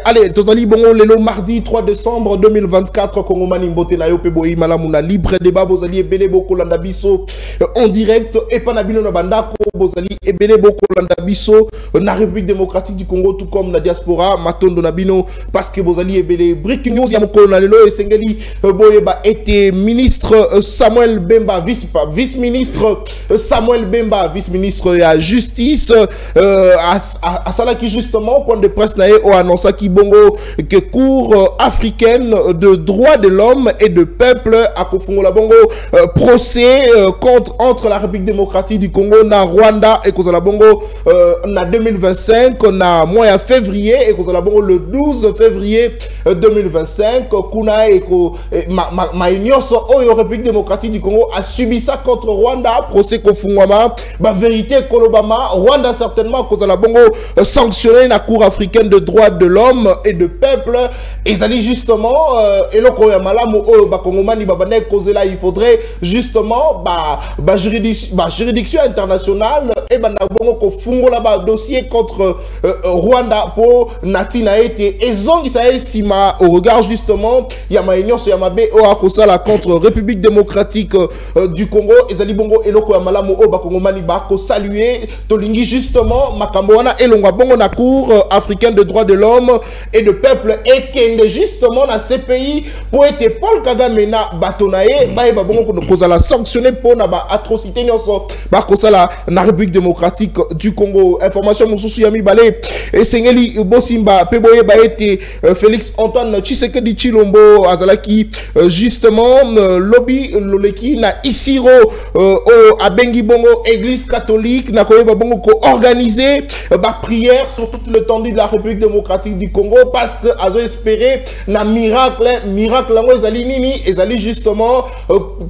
allez, tozali bongo lelo mardi 3 décembre 2024 Kongomani mbote na yo pe boyi malamu na libre débat bozali ebele boko landa biso en direct et pas na bino na bandako bozali ebele boko landa biso na République démocratique du Congo tout comme na diaspora matondo na bino parce que bozali ebele breaking news ya mokolo na lelo esengeli boyeba était ministre Samuel Bemba vice-ministre Samuel Bemba vice-ministre ya justice à Salaki justement point de presse na o annonça qui bongo que Cour africaine de droits de l'homme et de peuple à Kofungola bongo procès entre la République démocratique du Congo na Rwanda et Kozala bongo na 2025 na mois à février et Kozala bongo le 12 février 2025 kuna et ma ignoce oyo République démocratique du Congo a subi ça contre Rwanda procès Kofungwama ba vérité kolobama Rwanda certainement Kozala bongo sanctionné la Cour africaine de droits de l'homme et de peuple et ça dit justement et le malamu bakongomani babane kozela il faudrait justement juridiction internationale et banabongo ko fungola ba dossier contre Rwanda pour natina été et zongi ça sima au regard justement ya maignon so ya mabe o akosala contre République démocratique du Congo et zali bongo eloko ya malamu o bakongomani bako saluer tolingi justement makambo wana elonga bongo na Cour africaine de droits de l'homme et de peuple et kende justement dans ces pays pour être Paul Kagame na batonaye ba bongo ko kozala sanctionné pour na ba atrocité nyonso ba kosala na République démocratique du Congo. Information mususu ya mibale et sengeli bosimba peboye ba été Félix Antoine Tshisekedi Tshilombo azalaki justement lobby loleki na Isiro abengi bongo église catholique na koyeba bongo ko organiser ba prière sur toute l'étendue de la République démocratique du Congo parce que azo espérer na miracle lango ezali nini ezali justement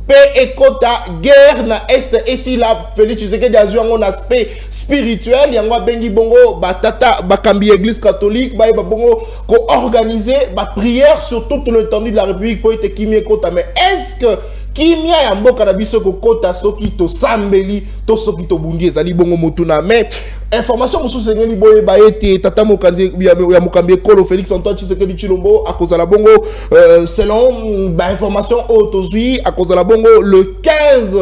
paix et quota guerre na est et si la Félix Tshisekedi azua un aspect spirituel yango bengi bongo batata bakambi église catholique ba bongo ko organiser ba prière sur toute l'étendue de la République pour être kimi quota mais est-ce que kimia ya mboka na biso ko kota soki to sambeli to soki to bundi ezali bongo motuna mais information mususu ngeli boye ba ete tata mokanzi ya mokambi kolo Félix Antoine Tshisekedi Tshilombo akozala bongo selon ba information autozui akozala bongo le 15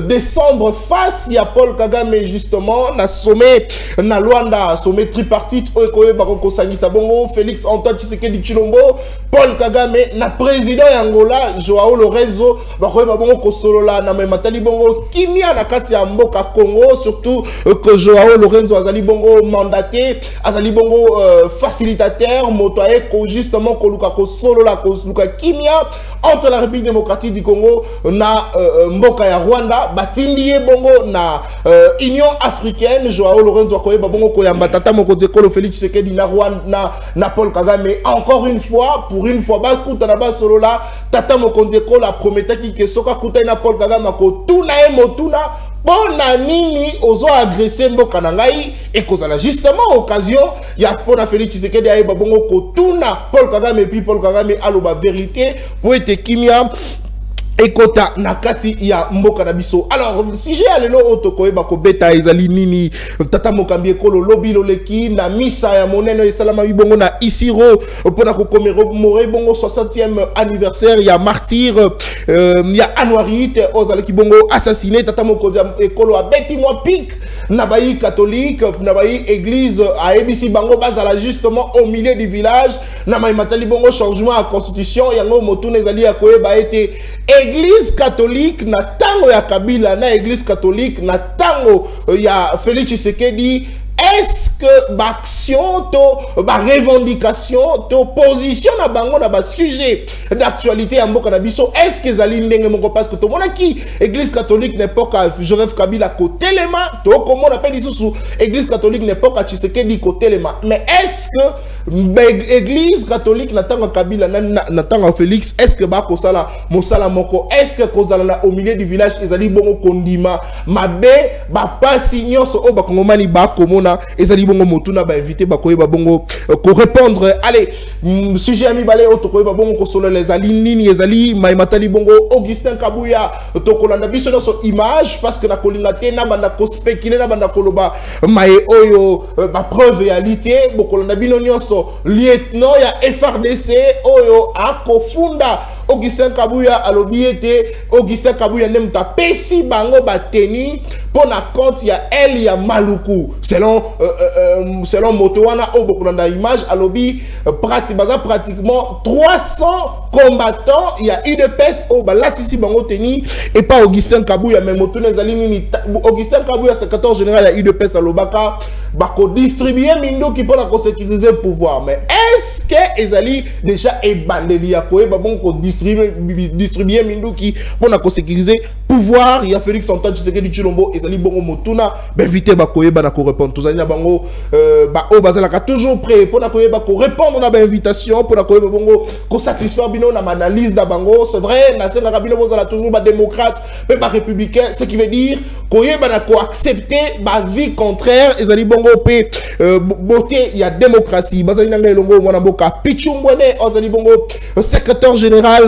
décembre face ya Paul Kagame justement na sommet na Luanda sommet tripartite okoye ba ko sangisa bongo Félix Antoine Tshisekedi Tshilombo Paul Kagame na président ya Angola Joao Lorenzo ba ko ba bongo ko solola na matali bongo kimia na kati ya mboka Congo surtout que Joao Lorenzo azali bongo mandaté azali bongo facilitateur motoye ko justement ko luka ko solola ko luka kimia entre la République démocratique du Congo na mboka ya Rwanda batindie bongo na Union africaine Joao Lorenzo ko ba bongo ko yamba tata mokonzi ko Félix Tshisekedi na Rwanda na Paul Kagame encore une fois pour une fois ba kuta na ba solola tata mokonzi ko la prometaki que soka kuta na Paul Kagame ko tuna e motuna bona nini ozo agresser mboka na ngai et kozala justement occasion ya pona Félix Tshisekedi ayeba bongo ko tuna Paul Kagame et puis Paul Kagame aloba vérité pour être kimia ekota nakati ya mboka na biso. Alors si j'ai alelo otokoyeba ko beta ezali nini tata mokambi ekolo lobi loleki na misa ya monene esalama bibongo na Isiro pona ko commémorer bongo 60e anniversaire ya martyr ya Anwarite ozalaki bongo assassiné tata mokonzi ekolo abeti moi pic na bayi catholique na bayi église a ebisi bango bazala justement au milieu du village na matali bongo changement à constitution yango motuna ezali ya koyeba ete église catholique na tango ya Kabila na église catholique na tango ya Félix Tshisekedi est-ce que l'action, la revendication, la position na bango na ba sujet d'actualité à Mboka na biso est-ce que zali ndenge moko parce que tout le monde qui église catholique n'époque Joseph Kabila côté l'élément to comment on appelle sous église catholique n'époque Tshisekedi côté l'élément mais est-ce que église catholique n'attend Kabila n'attend Félix est-ce que ba ko sala mosala moko est-ce que kozala au milieu du village ezali bongo kondima mabe ba pasi nyonso o ba kongomani ba komona ezali bongo motuna ba inviter ba koyeba bongo ko répondre allez sujet ami balé auto koyeba bongo ko solo les ali nini ezali maimatali bongo Augustin Kabuya to kolanda biso no so image parce que na kolinga te na banda ko spéculer na banda koloba mai oyo ba preuve réalité bo kolanda bino nyonso lieutenant ya FRDC oyo akofunda Augustin Kabuya alobiete Augustin Kabuya nemta pesi bango bateni pour na compte ya El ya Maluku selon Motowana obokulanda image alobi pratiquement 300 combattants il y a UDPS au balatisi bango teni et pas Augustin Kabuya mais Motuna ezali Augustin Kabuya secrétaire général ya UDPS alobaka bako distribuer mindo qui pour la sécuriser le pouvoir mais est-ce que ezali déjà ebandeli ya koyeba bon ko distribuer mindo qui pour la sécuriser pouvoir il y a Félix Antoine Tshisekedi Tshilombo ezali bongo Motuna ben vite ba koyeba na ko répondre tozali na bango ba o bazalaka toujours prêt pour na koyeba ko répondre na ba invitation pour na koyeba bongo ko satisfaire bino na analyse da bango c'est vrai na senga bino bozala toujours ba démocrate mais ba républicain ce qui veut dire koyeba na ko accepter ba vie contraire ezali bongo pe beauté il y a démocratie bazali na ngelongo mwana mboka Pichumbwene ozali bongo secrétaire général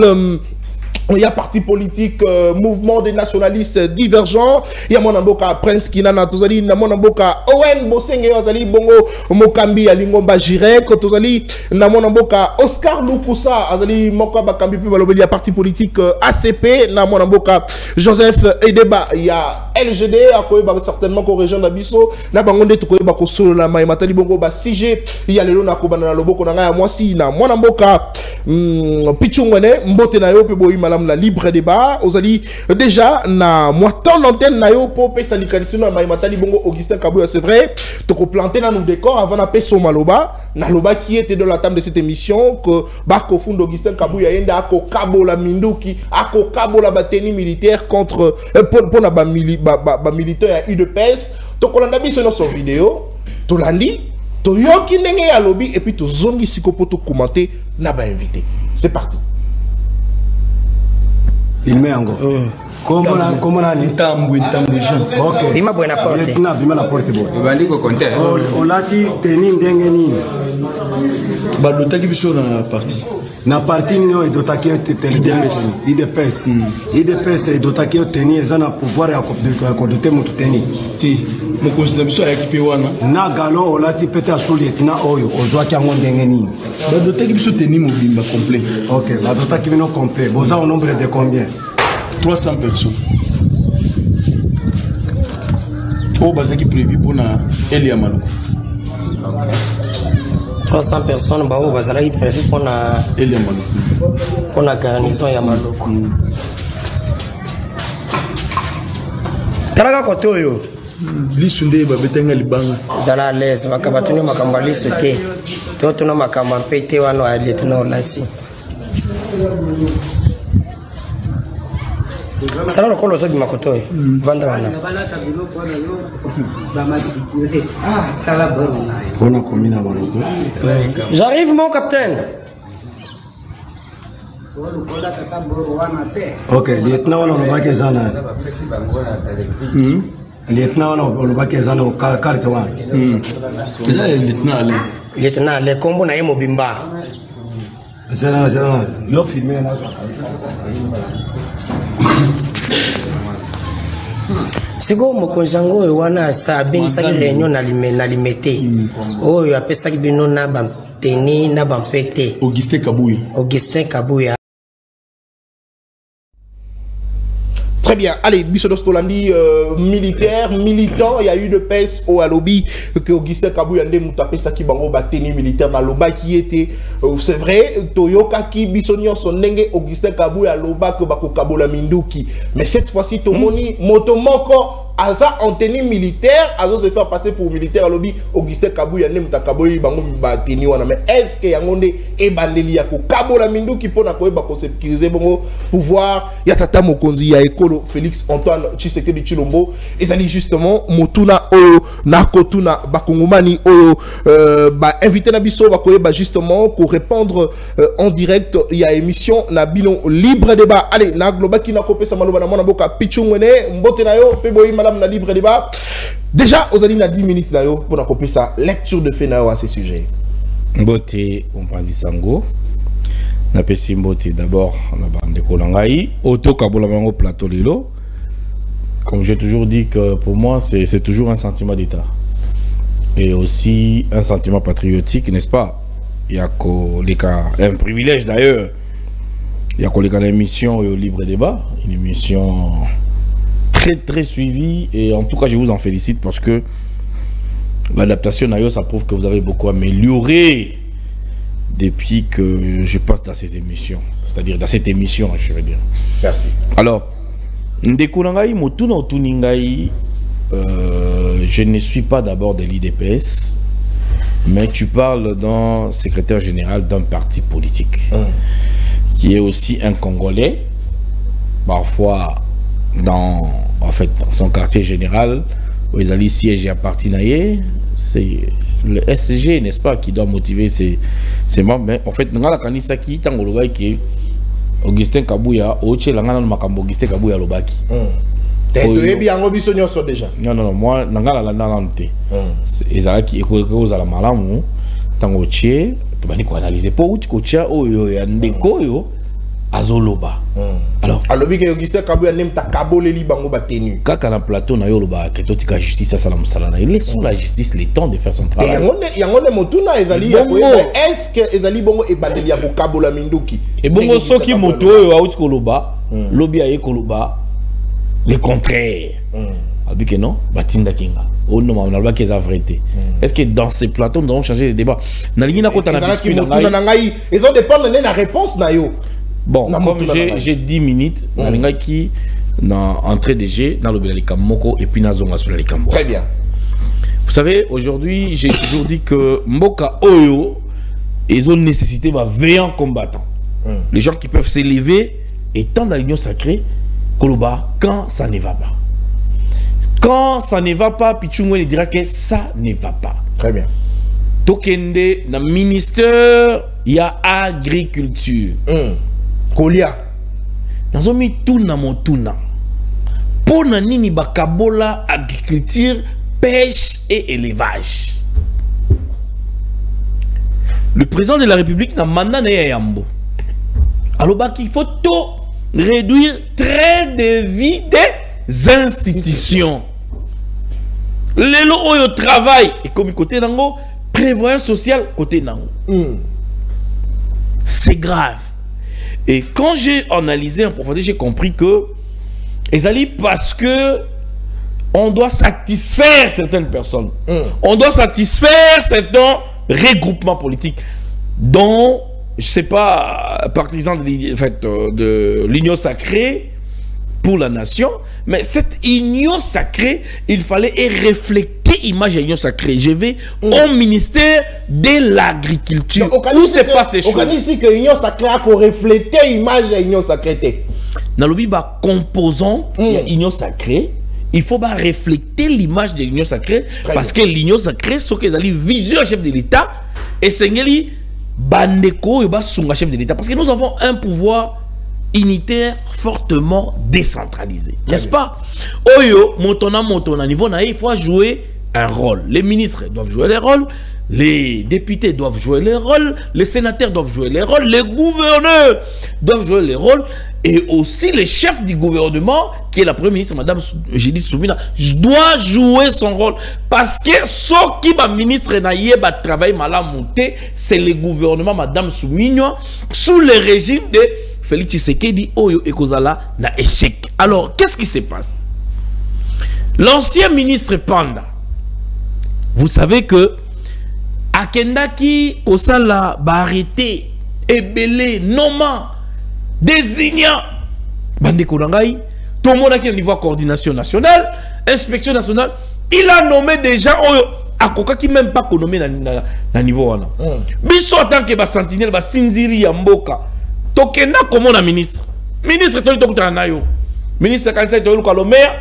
il y a parti politique, mouvement des nationalistes divergents. Il y a mon amboka Prince Kinana, tozali na mon amboka Owen Bosenge, ozali bongo Mokambi Alingomba Jirek, tozali na mon amboka Oscar Lukusa, ozali Moka Bakambi Pibalobeli, il y a parti politique ACP, na mon amboka Joseph Edeba, il y a LGD, à quoi certainement qu'au région d'Abisso, na bangonde to koyeba ko solo la mai matali bongo ba CG, il y a le na ko banana loboko na nga moi si na mon amboka Pichungwane mbote na yo pe boyi malam la libre débat ozali déjà na moi temps l'antenne na yo po pe salikalisino na mai matali bongo Augustin Kabuya c'est vrai to ko planter na nous décor avant na peso maloba na loba qui était dans la table de cette émission que bako fund Augustin Kabuya yenda ako kabola minduki ako kabola bateni militaire contre pour na ba militaire à UDPS to kolanda biso no son vidéo to landi to yoki ndenge ya lobby et puis to zongi sikopo to commenter na ba invité c'est parti filmer encore comment on a Ntambu Jean. OK bima buena porte bima la porte bo Bali ko compter on l'a dit teni ndenge nini badotaki biso na parti na parti nino edotaki IDPS edotaki teni ezana pouvoir ya kodote mutu teni ti mokonzi na biso ayaki pe wana na galo olati pete asuli etina oyo ozwaki yango ndenge nini badotaki biso teni mobimba complet OK badotaki bino complet boza au nombre de combien 300 personnes oh bazaki prévu pour na El ya Maluku 300 personnes ba o bazalaki prévu pour na El ya Maluku pour la garnison ya Maluku Taraka kote oyo lisunde babetenga libanga zala les makabatuni makamba lisote to tuna makamba pete wano alietno lati Sala lokolo zo bimakoto vanda wana on a commis na Maluku J'arrive mon capitaine OK lieutenant on va que zana lieutenant on va que zana carte wana lieutenant le kombo na yemo bimba zana yo filmer na Sigo mokonjango wana sabi saki lenyo na limete oyo apesaki bino na banteni na bampete Augustin Kabuya Très bien. Allez, Bissodos Tolandi, militaire, militant, il y a eu de pèse au Alobi que Augustin Kabuya nde mutapé ça qui bango bateni militaire dans l'Oba qui était, c'est vrai, Toyoka qui Bissonio son nenge Augustin Kabuya l'Oba que bako Kabola Minduki. Mais cette fois-ci, Tomoni, Motomoko, Aza en tenue militaire, Azo se faire passer pour militaire à lobby, Augustin Kabuya ne mutakaboli bango bateni wana. Mais est-ce que yangonde e bandeli yako Kabola Minduki pona ko bako sécuriser bongo pouvoir ya tata mokonzi ya ekolo Félix Antoine Tshisekedi Tshilombo ezali justement Motuna oyo nakotuna bakongomani oyo ba invité na biso bakoyeba justement pour répondre en direct il y a émission na bino libre débat. Allez na globaki na kopesa maloba na mona boka Pichungwene mbote na yo pe boyi madame na libre débat. Déjà ozali na 10 minutes na yo pour na kopesa lecture de fait na yo à ce sujet. Mbote on prend sango. Na pesi mbote d'abord na bande kolangai auto kabola bango plateau lilo. Comme j'ai toujours dit que pour moi c'est toujours un sentiment d'état et aussi un sentiment patriotique, n'est-ce pas? il y a un privilège d'ailleurs. Il y a une émission au Libre Débat, une émission très suivie, et en tout cas je vous en félicite parce que l'adaptation d'ailleurs ça prouve que vous avez beaucoup amélioré depuis que je passe dans ces émissions, c'est-à-dire dans cette émission, je veux dire. Merci. Alors, je ne suis pas d'abord de l'IDPS, mais tu parles d'un secrétaire général d'un parti politique qui est aussi un Congolais, parfois dans son quartier général où ils allaient siéger à parti naïe, c'est le SG, n'est-ce pas, qui doit motiver ses membres. Mais en fait, dans la kanisa qui est qui Augustin Kabouya, Oche Langana Makambo Augustin Kabouya Lobaki. Déjà. Non, moi, Nangala la Nalante. Ezala qui écoute à la malamu, tango tché, tu vas nous analyser pour où tu coaches au yandeko yo azoloba. Alors, alobi que Augustin Kabouya n'aime ta kabole li bango batenu. Kaka na plateau na yo loba que toi tu as justice à salam salana. Il laisse la justice le temps de faire son travail. Et yangone motuna ezali est-ce que ezali bongo e badeli ya kabola minduki. Et bongo soki moto yo out koloba, lobi aye koloba. Le contraire. Albi que non, Batinda Kinga. Oh non, on a le qu'ils a vérité. Est-ce que dans ces plateaux nous avons changé les débats? Ils ont dépendre de la réponse. Bon, comme j'ai 10 minutes, qui dans entrée de jeu dans le Bélalika Moko et puis dans le Kambo. Très bien. Vous savez, aujourd'hui, j'ai toujours dit que Mboka Oyo, ils ont nécessité de veillants combattants. Les gens qui peuvent s'élever étant dans l'union sacrée. Koloba, quand ça ne va pas. Quand ça ne va pas, Pichungwe dira que ça ne va pas. Très bien. Tokende, dans le ministère, il y a agriculture. Kolia. Dans un tout na motuna. Pour nini bakabola agriculture, pêche et élevage. Le président de la République n'a mandat na yambo. Alors qu'il faut tout réduire très de vie des institutions. Les lots au travail et comme côté nango prévoyance sociale côté nango. C'est grave. Et quand j'ai analysé en profondeur, j'ai compris que ezali parce que on doit satisfaire certaines personnes. On doit satisfaire certains regroupements politiques dont je ne sais pas, partisan de l'union sacrée pour la nation, mais cette union sacrée, il fallait refléter l'image de l'union sacrée. Je vais au ministère de l'agriculture. Où se passent les choses? On dit que l'union sacrée a reflété l'image de l'union sacrée. Dans le biba composant l'union sacrée, il faut refléter l'image de l'union sacrée parce que l'union sacrée, c'est qu'ils allaient viser le chef de l'État et c'est Bandeko et Basunga chef de l'État parce que nous avons un pouvoir unitaire fortement décentralisé, n'est-ce pas? Oyo, montona, niveau na, il faut jouer un rôle. Les ministres doivent jouer les rôles, les députés doivent jouer les rôles, les sénateurs doivent jouer les rôles, les gouverneurs doivent jouer les rôles, et aussi le chef du gouvernement, qui est la première ministre, Madame Judith Soumina, doit jouer son rôle. Parce que ce qui va ministre na travail mal monté, c'est le gouvernement, Madame Soumina, sous le régime de Félix Tshisekedi, Oyo et Kozala, na échec. Alors, qu'est-ce qui se passe? L'ancien ministre Panda, vous savez que Akendaki Kosala va arrêter, Ebele, Noma, désignant Bandeko Nangai, tout le monde qui est au niveau coordination nationale, inspection nationale, il a nommé des gens à Koka qui même pas nommé dans niveau. Biso en tant que sentinelle, Sinziri Yamboka, Tokenda comme on a ministre. Ministre, ministre, quand c'est le maire,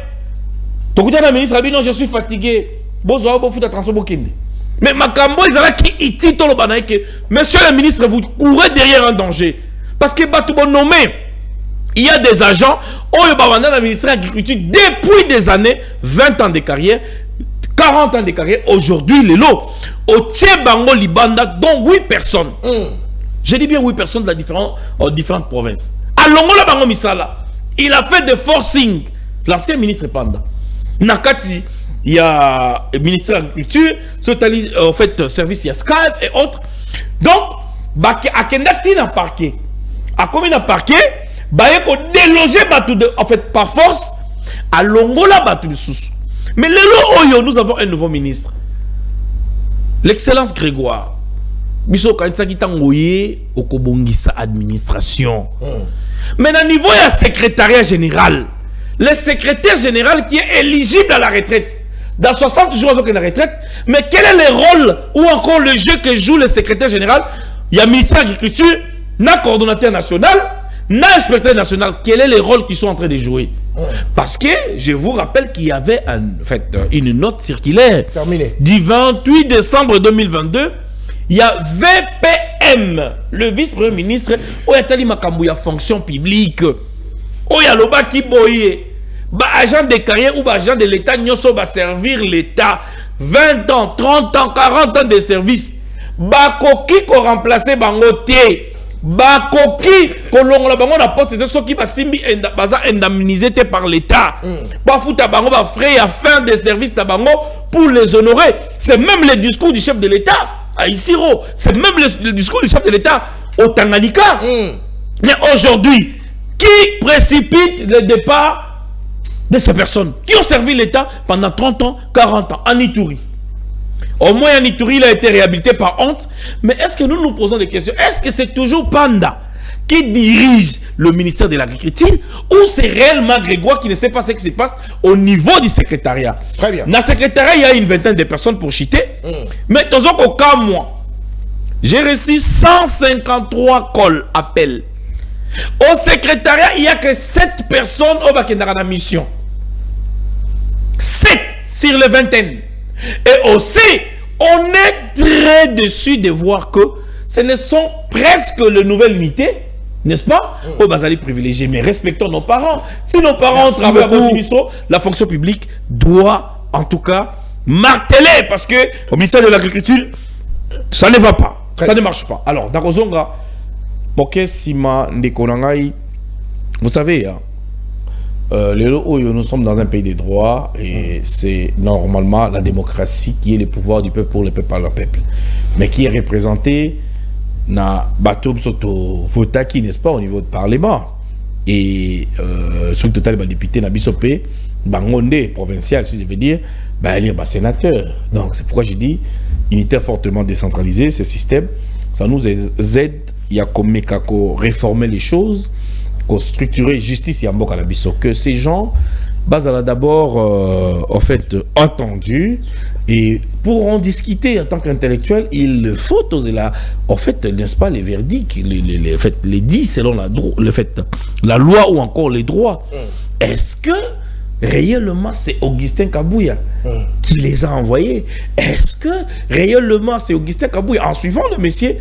Tokuta ministre, non, je suis fatigué. Bozo, vous faites transport. Mais Makambo, ils ont qui iti tolo banaïke. Monsieur le ministre, vous courez derrière un danger. Parce que Batoubo nommé, il y a des agents, on est dans le ministère de l'Agriculture depuis des années, 20 ans de carrière, 40 ans de carrière. Aujourd'hui, les lots, au Tchebango Libanda, dont 8 personnes. Je dis bien 8 personnes de différentes provinces. À Longola Bango Misala, il a fait des forcing. L'ancien ministre Panda. Nakati, il y a le ministère de l'Agriculture, en fait, service, il y a Skype et autres. Donc, akenda tina parquet. A combien de parquet? Baye ko déloger batu de, en fait, par force, à longola batu de sous. Mais le oyo, nous avons un nouveau ministre. L'excellence Grégoire. Biso kanisa kitangoye okobongisa administration. Mais à niveau de secrétariat général, le secrétaire général qui est éligible à la retraite, dans 60 jours de la retraite, mais quel est le rôle ou encore le jeu que joue le secrétaire général? Il y a ministre de l'Agriculture, na coordonnateur national, na inspecteur national. Quel est le rôle qu'ils sont en train de jouer? Parce que je vous rappelle qu'il y avait une note circulaire du 28 décembre 2022. Il y a VPM, le vice-premier ministre, où il y a fonction publique, où il y a le bas qui boye, agent de carrière ou agent de l'État, nous va servir l'État 20 ans, 30 ans, 40 ans de service. Bakoki ko remplacer bangote. Bakoki ko longola bango na poste c'est ce qui va simbi baza indemnisé par l'État. Ba futa bango ba frais à fin de service ta bango pour les honorer. C'est même le discours du chef de l'État à Isiro. C'est même le discours du chef de l'État au Tanganyika. Mais aujourd'hui, qui précipite le départ de ces personnes qui ont servi l'État pendant 30 ans, 40 ans en Ituri? Au moins en Ituri, il a été réhabilité par honte. Mais est-ce que nous nous posons des questions? Est-ce que c'est toujours Panda qui dirige le ministère de l'Agriculture ou c'est réellement Grégoire qui ne sait pas ce qui se passe au niveau du secrétariat? Très bien. Dans le secrétariat, il y a une vingtaine de personnes pour chiter. Mais dans un cas, moi, j'ai reçu 153 calls, appels. Au secrétariat, il n'y a que 7 personnes au Bakendara la mission. 7 sur les vingtaines. Et aussi, on est très déçus de voir que ce ne sont presque les nouvelles unités, n'est-ce pas? Au Bazali privilégié. Mais respectons nos parents. Si nos parents travaillent à Bonisso, la fonction publique doit en tout cas marteler. Parce que au ministère de l'Agriculture, ça ne va pas. Ça ne marche pas. Alors, Dakozonga, Moké Sima Ndekonangai, vous savez, hein, nous sommes dans un pays des droits et c'est normalement la démocratie qui est le pouvoir du peuple pour le peuple par le peuple. Mais qui est représenté na Batoum Soto Votaki, n'est-ce pas, au niveau du Parlement. Et sur le total, les députés na Bissopé, Bangonde, provincial, si je veux dire, élire sénateur. Donc c'est pourquoi je dis, unitaire fortement décentralisé, ce système, ça nous aide, il y a comme réformer les choses, structurer justice et Amboka Labiso, que ces gens basent d'abord en fait entendus et pour en discuter en tant qu'intellectuel il faut oser là en fait n'est-ce pas les verdicts les dits selon la loi ou encore les droits. Est-ce que réellement c'est Augustin Kabouya qui les a envoyés? Est-ce que réellement c'est Augustin Kabouya en suivant le monsieur?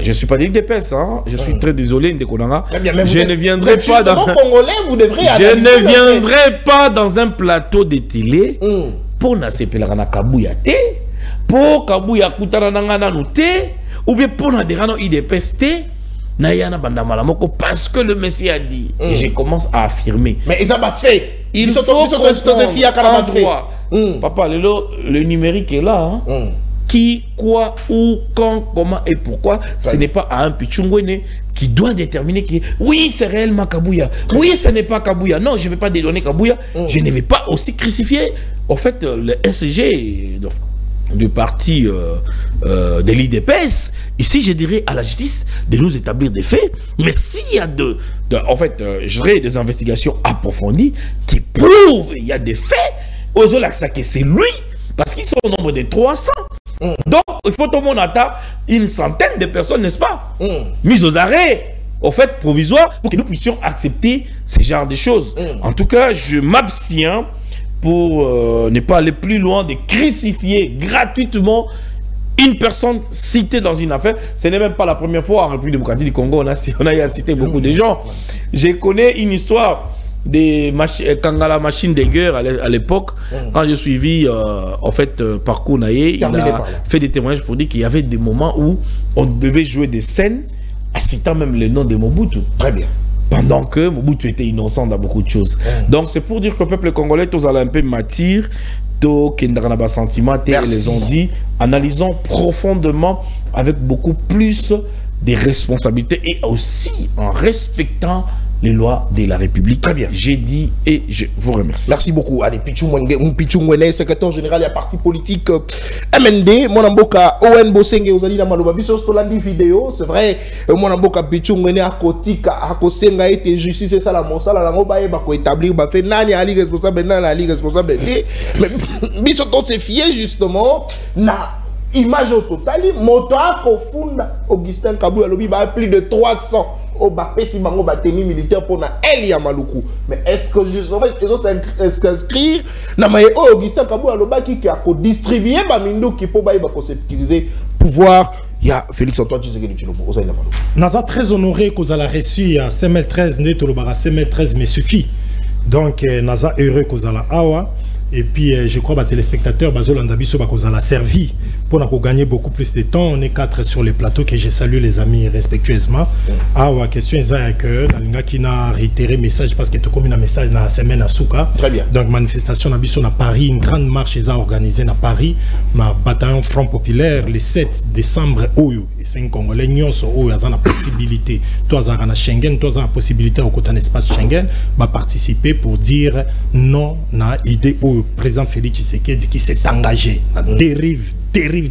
Je ne suis pas d'IDPS, hein. Je suis très désolé, Ndekonanga. Je ne viendrai pas dans je ne viendrai pas dans un plateau de télé pour n'asepelana Kabouya te, pour Kabouya Koutarana Nanoute, ou bien pour n'adhérer IDPS te, Nayana Bandamalamoko, parce que le Messie a dit, et je commence à affirmer. Mais ils ont pas fait. Il faut Papa, le numérique est là, hein. Qui, quoi, où, quand, comment et pourquoi, ce n'est pas à un Pichungwene qui doit déterminer que oui, c'est réellement Kabouya, oui, ce n'est pas Kabouya, non, je ne vais pas dédonner Kabouya, je ne vais pas aussi crucifier, en fait, le SG du parti de l'IDPS. Ici, je dirais à la justice de nous établir des faits, mais s'il y a en fait, des investigations approfondies qui prouvent qu'il y a des faits, aux Olaxa que c'est lui, parce qu'ils sont au nombre de 300. Donc, il faut tout le monde attendre une centaine de personnes, n'est-ce pas? Mises aux arrêts, au fait, provisoires, pour que nous puissions accepter ce genre de choses. En tout cas, je m'abstiens pour ne pas aller plus loin de crucifier gratuitement une personne citée dans une affaire. Ce n'est même pas la première fois en République démocratique du Congo, on a cité beaucoup de gens. Je connais une histoire des Kangala machine de guerre à l'époque, quand j'ai suivi en fait parcours Naye, il a fait des témoignages pour dire qu'il y avait des moments où on devait jouer des scènes en citant même le nom de Mobutu. Très bien. pendant que Mobutu était innocent dans beaucoup de choses. Donc c'est pour dire que le peuple congolais, tous allons un peu m'attirer, tous qui n'ont pas sentiment, ils les ont dit, analysons profondément avec beaucoup plus de responsabilités et aussi en respectant les lois de la République. Très bien. J'ai dit et je vous remercie. Merci beaucoup. Allez, Pichou Mwene, secrétaire général de la parti politique MND, Monamboka, Owen Bosenge, Ozali la Maloba, Biso Stolandi vidéo, c'est vrai, Monamboka Pichou Mwene, Akotika, Akosenga, été justice, c'est ça la monsala, la roba, et bako établir, bah fait, nani ali responsable, nani ali responsable, mais Biso to se fier justement, na image au total, Motoa Kofunda, Augustin Kabou, Alobi, bah plus de 300. Au Bapesi Bango Bateni militaire pour na Elia Maluku. Mais est-ce que justement ils ont s'inscrire na maye Augustin Kabou Alobaki qui a distribué Bamindo qui pour ba sécuriser pouvoir. Il y a Félix Antoine Tshisekedi Tshilombo. Naza très honoré qu'on a reçu à CML13 Netolobara CML13 mais suffit. Donc Naza heureux qu'on a la Awa. Et puis je crois que les téléspectateurs Bazolanda Biso qu'on a la servi pour gagner beaucoup plus de temps. On est 4 sur les plateaux que je salue les amis respectueusement. Ah ouais, question est que Nalinga qui n'a réitéré message parce que tu comme un message dans la semaine à Souka. Très bien. Donc manifestation à Biso à Paris, une grande marche est organisée à Paris, ma bataillon Front Populaire le 7 décembre Oyo et 5 Congolais nyonso Oyo a la possibilité toi à Schengen, toi la possibilité au côté espace Schengen va participer pour dire non na idée Oyo président Félix Tshisekedi qui s'est engagé à dérive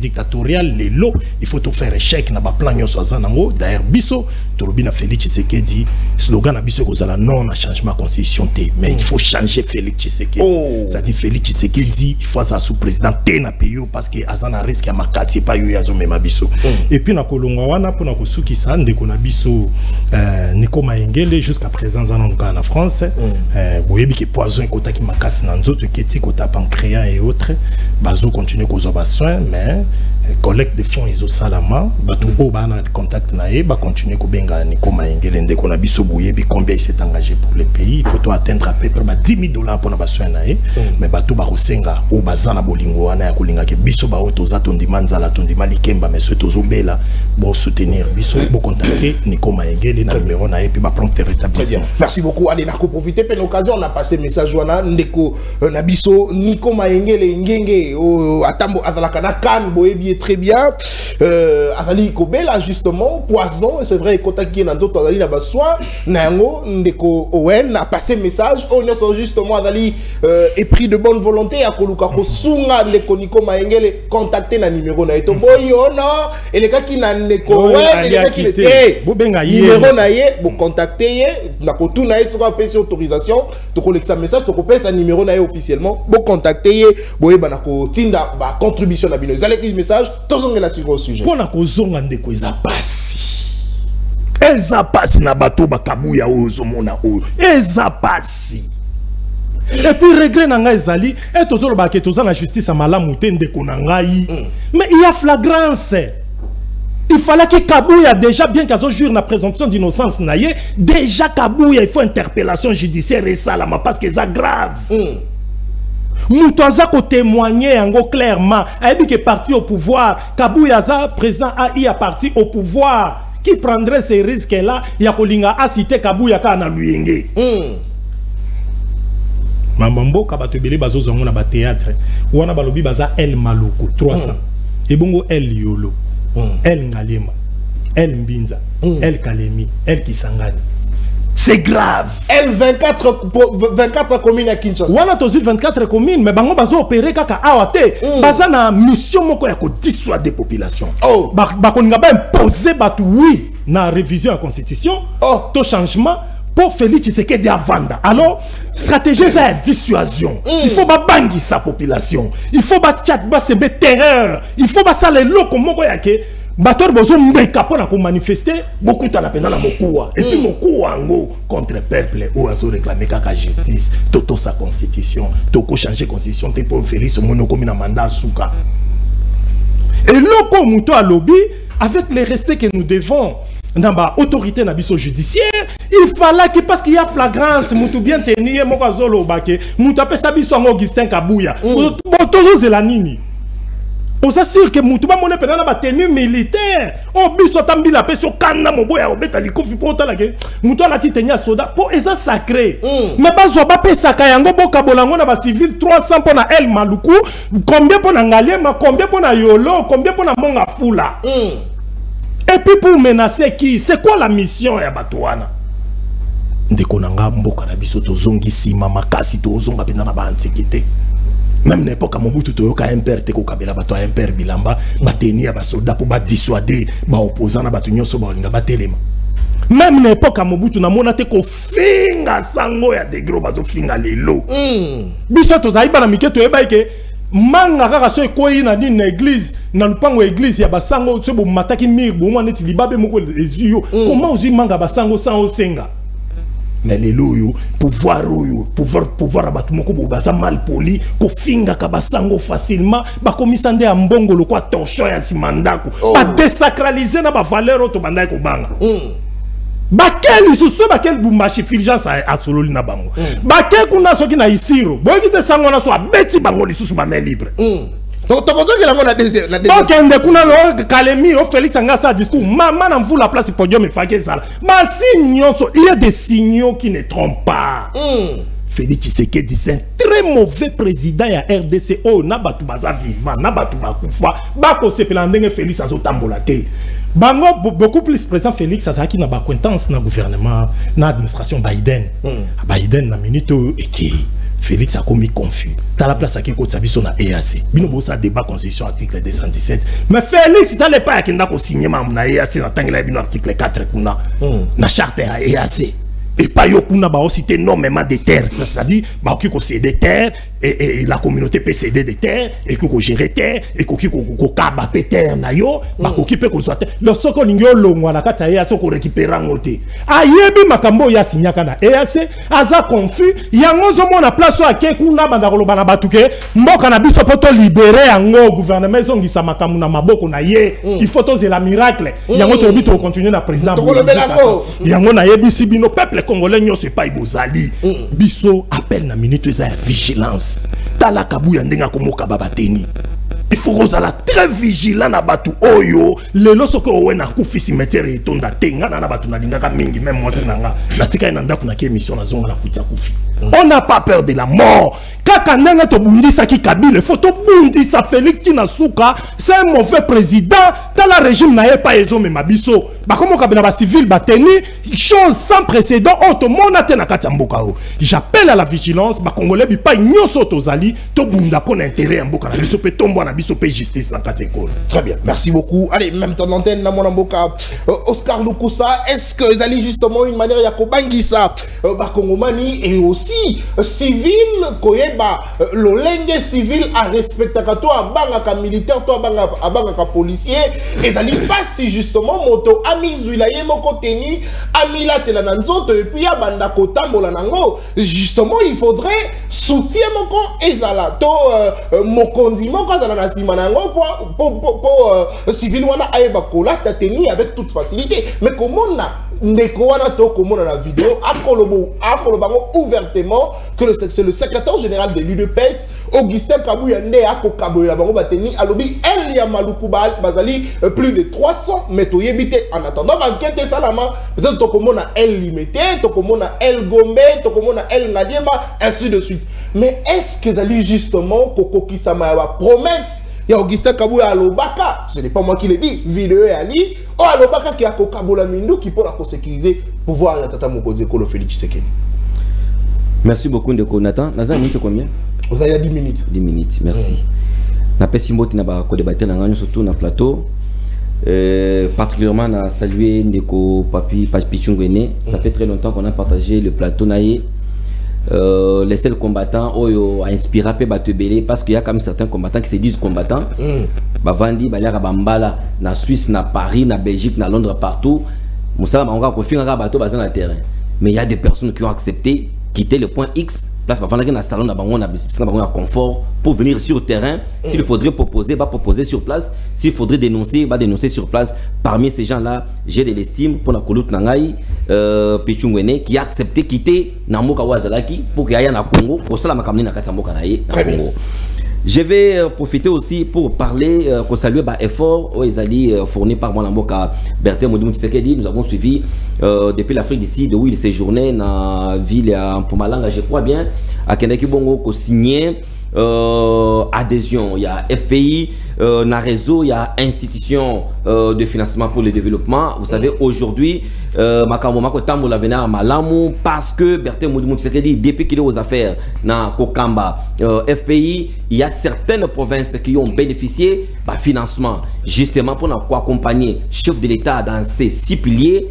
dictatoriale les lots il faut tout faire échec na ba plan nyonso azanango d'ailleurs biso tolobi na Félix Tshisekedi slogan na biso kozala non na changement constitution té mais il faut changer Félix Tshisekedi ça dit Félix Tshisekedi il faut ça sous président té na pays parce que azana risque ya makasi pa yo yazo mema biso et puis na kolonga wana pona kosuki sa ndeko na biso Niko Maengele jusqu'à présent zanonga na France boyebi ke poison kota ki makasi na nzoto keti kota pancréas et autres bazo continuer kozoba soin mais collecte de fonds ils ont salama batu o ba na contact na e ba continuer ko benga Niko Maengele ndeko na biso boyebi combien il s'est engagé pour le pays il faut atteindre à peu près $10 000 pour na basoin na e mais batu ba kosenga o bazana bolingo wana ya kolinga ke biso ba otoza tondima nzala tondima likemba mais ceux tozobela bon soutenir biso bon contacter Niko Maengele na numéro na e puis ba prompt rétablissement. Merci beaucoup. Allez na ko profiter pour l'occasion on a passé message wana ndeko na biso Niko Maengele ngenge o atambo azalaka na kan boyebi très bien azali kobela justement poison et c'est vrai contacter na nzoto azali na baswa nango ndeko Owen a passé message on est justement azali épris de bonne volonté à koluka ko sunga ndeko Niko Maengele contacter na numéro na eto boy ono eleka ki na ndeko Owen eleka ki bo benga ye numéro na ye bo contacter ye na ko tuna ye sera payé autorisation to collecter message to ko payé sa numéro na ye officiellement bo contacter ye boye bana ko tinda ba contribution na bino ezali ki message tozongela sur le sujet pona ko zonga ndeko eza pasi na bato bakabuya ozo mona oyo eza pasi et puis regret na ngai ezali et tozolo ba ke toza na justice à malamu te ndeko na ngai mais il y a flagrance. Il fallait que Kabouya, déjà bien qu'à ce jour, la présomption d'innocence, déjà Kabouya, il faut interpellation judiciaire et ça, parce que c'est grave. Moutaza ko témoigner clairement, il qui est parti au pouvoir, Kabouya, président AI a parti au pouvoir. Qui prendrait ces risques-là? Il y a Kolinga a cité Kabouya kana luyenge. Mamambo kabatebele bazo zongo na ba théâtre. Wana balobi baza El Maluku 300. Et bongo El Yolo. El Ngalema, El Mbinza, El Kalemi, El Kisangani. C'est grave. El 24 communes à Kinshasa. Wana tozi 24 communes, mais bango bazo opérer kaka awate. Baza na mission moko ya ko dissuader des populations. Bakoninga ba imposer batu oui na révision de la constitution. To changement pour Félix Tshisekedi à vendre. Alors, stratégie c'est la dissuasion. Il faut pas bangir sa population. Il faut pas semer terreur. Il faut pas ça les locaux moko yake. Bator bozo mbeka pona ko manifester beaucoup ta la pena na mokuwa. Et puis mokuwa ngo contre peuple ou azo réclamer kaka justice, toto sa constitution, toko changer constitution te pour Félix mono comme na mandat souka. Et loko muto a lobby avec le respect que nous devons dans l'autorité judiciaire, il fallait que parce qu'il y a flagrance, moutou bien tenir, mon gazolo bake, moutou appelle ça biso Augustin Kabouya. Toujours c'est la nini. oza sûr que mutu ba mona pena na ba tenue militaire o biso tambila pe so kana moboya obeta likofi po tala ke mutu ala titenya soda po eza sacré mais bazo ba pesaka yango boka bolango na ba civil 300 pour na El Maluku combien pour na Ngaliema combien pour na Yolo combien pour na Monga Fula et puis pour menacer qui c'est quoi la mission ya Batouana ndeko nanga mboka na biso tozongi sima makasi tozonga pena na ba antiquité. Même n'importe comment Mobutu toyoka impère te ko kabela bato impère bilamba bateni ya basoda pour ba dissuader ba opposant na bato nyonso ba linga batelema. Même n'importe comment Mobutu na mona te ko finga sango ya degro bazo finga lelo. Biso to zaiba na mike to yeba ke manga kaka so ekoyi na dine église na lupango église ya basango so bo mataki mir bo mwana ti libabe moko ezuyo comment ozi manga basango sans osenga. Mais les loyaux, pouvoir abattre mon couple, ça mal poli, ko finga kabasango facilement, ba komisande a mbongo le quoi torchon ya simandako, ba désacraliser na ba valeur auto bandai ko banga. Ba quel sous ba quel bumbashi fulgence a solo na bango. Ba quel kuna soki na isiro, bo ki te sango na so beti bango li sous ba main libre. Donc la deuxième. Donc Kalemi au Félix Angasa discours maman en fout la place podium et faké ça. Ma signaux il y a des signaux qui ne trompent pas. Félix Tshisekedi c'est un très mauvais président ya RDC oh na batu baza vivant na batu bakufa ba ko sepelandenge Félix azotambolate. Bango beaucoup plus président Félix Azaki na ba acquaintance na gouvernement na administration Biden. Biden na minute eki Félix a commis confus. T'as la place à qui côté biso na EAC. Bino bossa débat constitution article 217. Mais Félix t'as pas à qui n'a ko signé na EAC na tangela bino article 4 kuna na charte à EAC. Et pas yo kuna ba aussi énormément de terres, c'est-à-dire ba qui ko céder terre et la communauté peut céder des terres et ko gérer terre et ko kaba terre na yo ba ko ki peut ko soit le soko lingyo longwa na kata ya soko récupérer ngote ayebi makambo ya signaka na EAC aza confus yango zo mona place wa ke kuna banda ko lobana batuke mboka na biso poto libérer yango gouvernement zongi sa makambo na maboko na ye il faut oser la miracle yango to bito continuer na président yango na yebi si bino peuple congolais nyo c'est pas ibozali biso appel na minute za vigilance tala kabu ya ndenga komoka babateni il faut rozala très vigilant na batu oyo lelo soko owe na kufi cimetière etonda tenga na batu na lingaka mingi même moi sinanga na tika ina ndako na ke émission na zonga na kutia kufi on n'a pas peur de la mort kaka ndenga to bundisa ki Kabila faut to bundisa Félix Kinasuka c'est un mauvais président dans la régime na pas ezo me mabiso ba komo kabila ba civil ba teni chose sans précédent auto monate na katamboka o j'appelle à la vigilance ba congolais bi pa nyoso tozali to bunda pour l'intérêt mboka na biso pe tombo na biso pe justice na katekolo. Très bien, merci beaucoup. Allez, même ton antenne na mon mboka Oscar Lukusa, est-ce que zali justement une manière ya ko bangisa ba kongomani et aussi civil koyeba lolenge civil a respecter ka toi banga militaire toi banga policier et zali pas si justement moto amizwila ye moko teni amila tela na nzoto et puis ya banda kotambola nango justement il faudrait soutien moko ezala to mokondi moko ezala na sima nango pour civil wana ayeba kola teni avec toute facilité mais comment na ndeko wana to comment na vidéo akolobango ouvertement que c'est le secrétaire général de l'UDPS Augustin Kabuya ne akokabola bango bateni alobi el ya maluku bazali plus de 300 metoyebite en attendant enquête salama peut-être to comment na el limité to comment na el Gombe to comment na el Ngaliema ainsi de suite mais est-ce que zali justement kokokisa sama ya promesse ya Augustin Kabuya alobaka ce n'est pas moi qui le dis vidéo ya li o alobaka ki akokabola mindu ki pour la sécuriser pouvoir ya tata Mokonzi Ekolo Félix Tshisekedi. Merci beaucoup Ndeko Nathan. Naza minute combien? Vous avez 10 minutes. 10 minutes, merci. Na pesi mboti na ba ko débattre na ngano surtout na plateau. Particulièrement na saluer Ndeko Papi Pichungwene. Ça fait très longtemps qu'on a partagé le plateau naïe. Les seuls combattants oyo a inspiré pe batebele parce qu'il y a quand même certains combattants qui se disent combattants. Bavandi balia bambala na Suisse, na Paris, na Belgique, na Londres partout. Moussa ba on ko finga bateau bazan na terrain. Mais il y a des personnes qui ont accepté quitter le point X, place pour vendre un salon à confort pour venir sur le terrain. S'il faudrait proposer, va proposer sur place. S'il faudrait dénoncer, va dénoncer sur place. Parmi ces gens-là, j'ai de l'estime pour la Koulout Nangaï, Pichungwene, qui a accepté quitter Namoka Wazalaki pour qu'il y ait un Congo, pour cela, ma caméra n'a qu'à Congo. Je vais profiter aussi pour parler, qu'on salue l'effort où ils allaient fourni par Mwanamboka Bertin Modimou Tshisekedi. Nous avons suivi depuis l'Afrique d'ici, de où il séjournait dans la ville à Mpumalanga, je crois bien, à Kendeki Bongo, qui a signé adhésion. Il y a FPI, dans le réseau, il y a institution de financement pour le développement. Vous savez, aujourd'hui, parce que Bertin Modimou Tshisekedi, depuis qu'il est aux affaires dans Kokamba, FPI, il y a certaines provinces qui ont bénéficié de financement justement pour accompagner le chef de l'État dans ces 6 piliers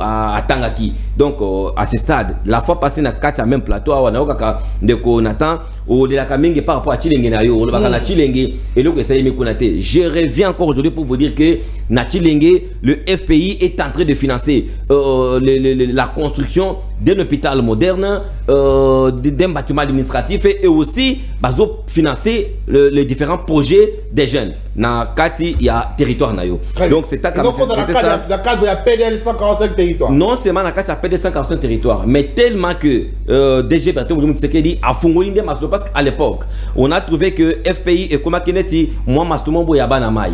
à Tangaki. Donc, à ce stade, la fois passée, on a même plateau, on a Nathan, par rapport à Chilenge, je reviens encore aujourd'hui pour vous dire que Chilenge, le FPI est en train de financer la construction d'un hôpital moderne, d'un bâtiment administratif et aussi financer les différents projets des jeunes. Dans Kati, il y a territoire. Donc, c'est dans le cadre de la PDL 145 territoires. Non seulement dans le cadre de la PDL 145 territoires, mais tellement que DG Bertin Modimou Tshisekedi a fongoli des masques parce qu'à l'époque, on a trouvé que FPI et Koma Keneti, moi, Mastomombo Yabanamai,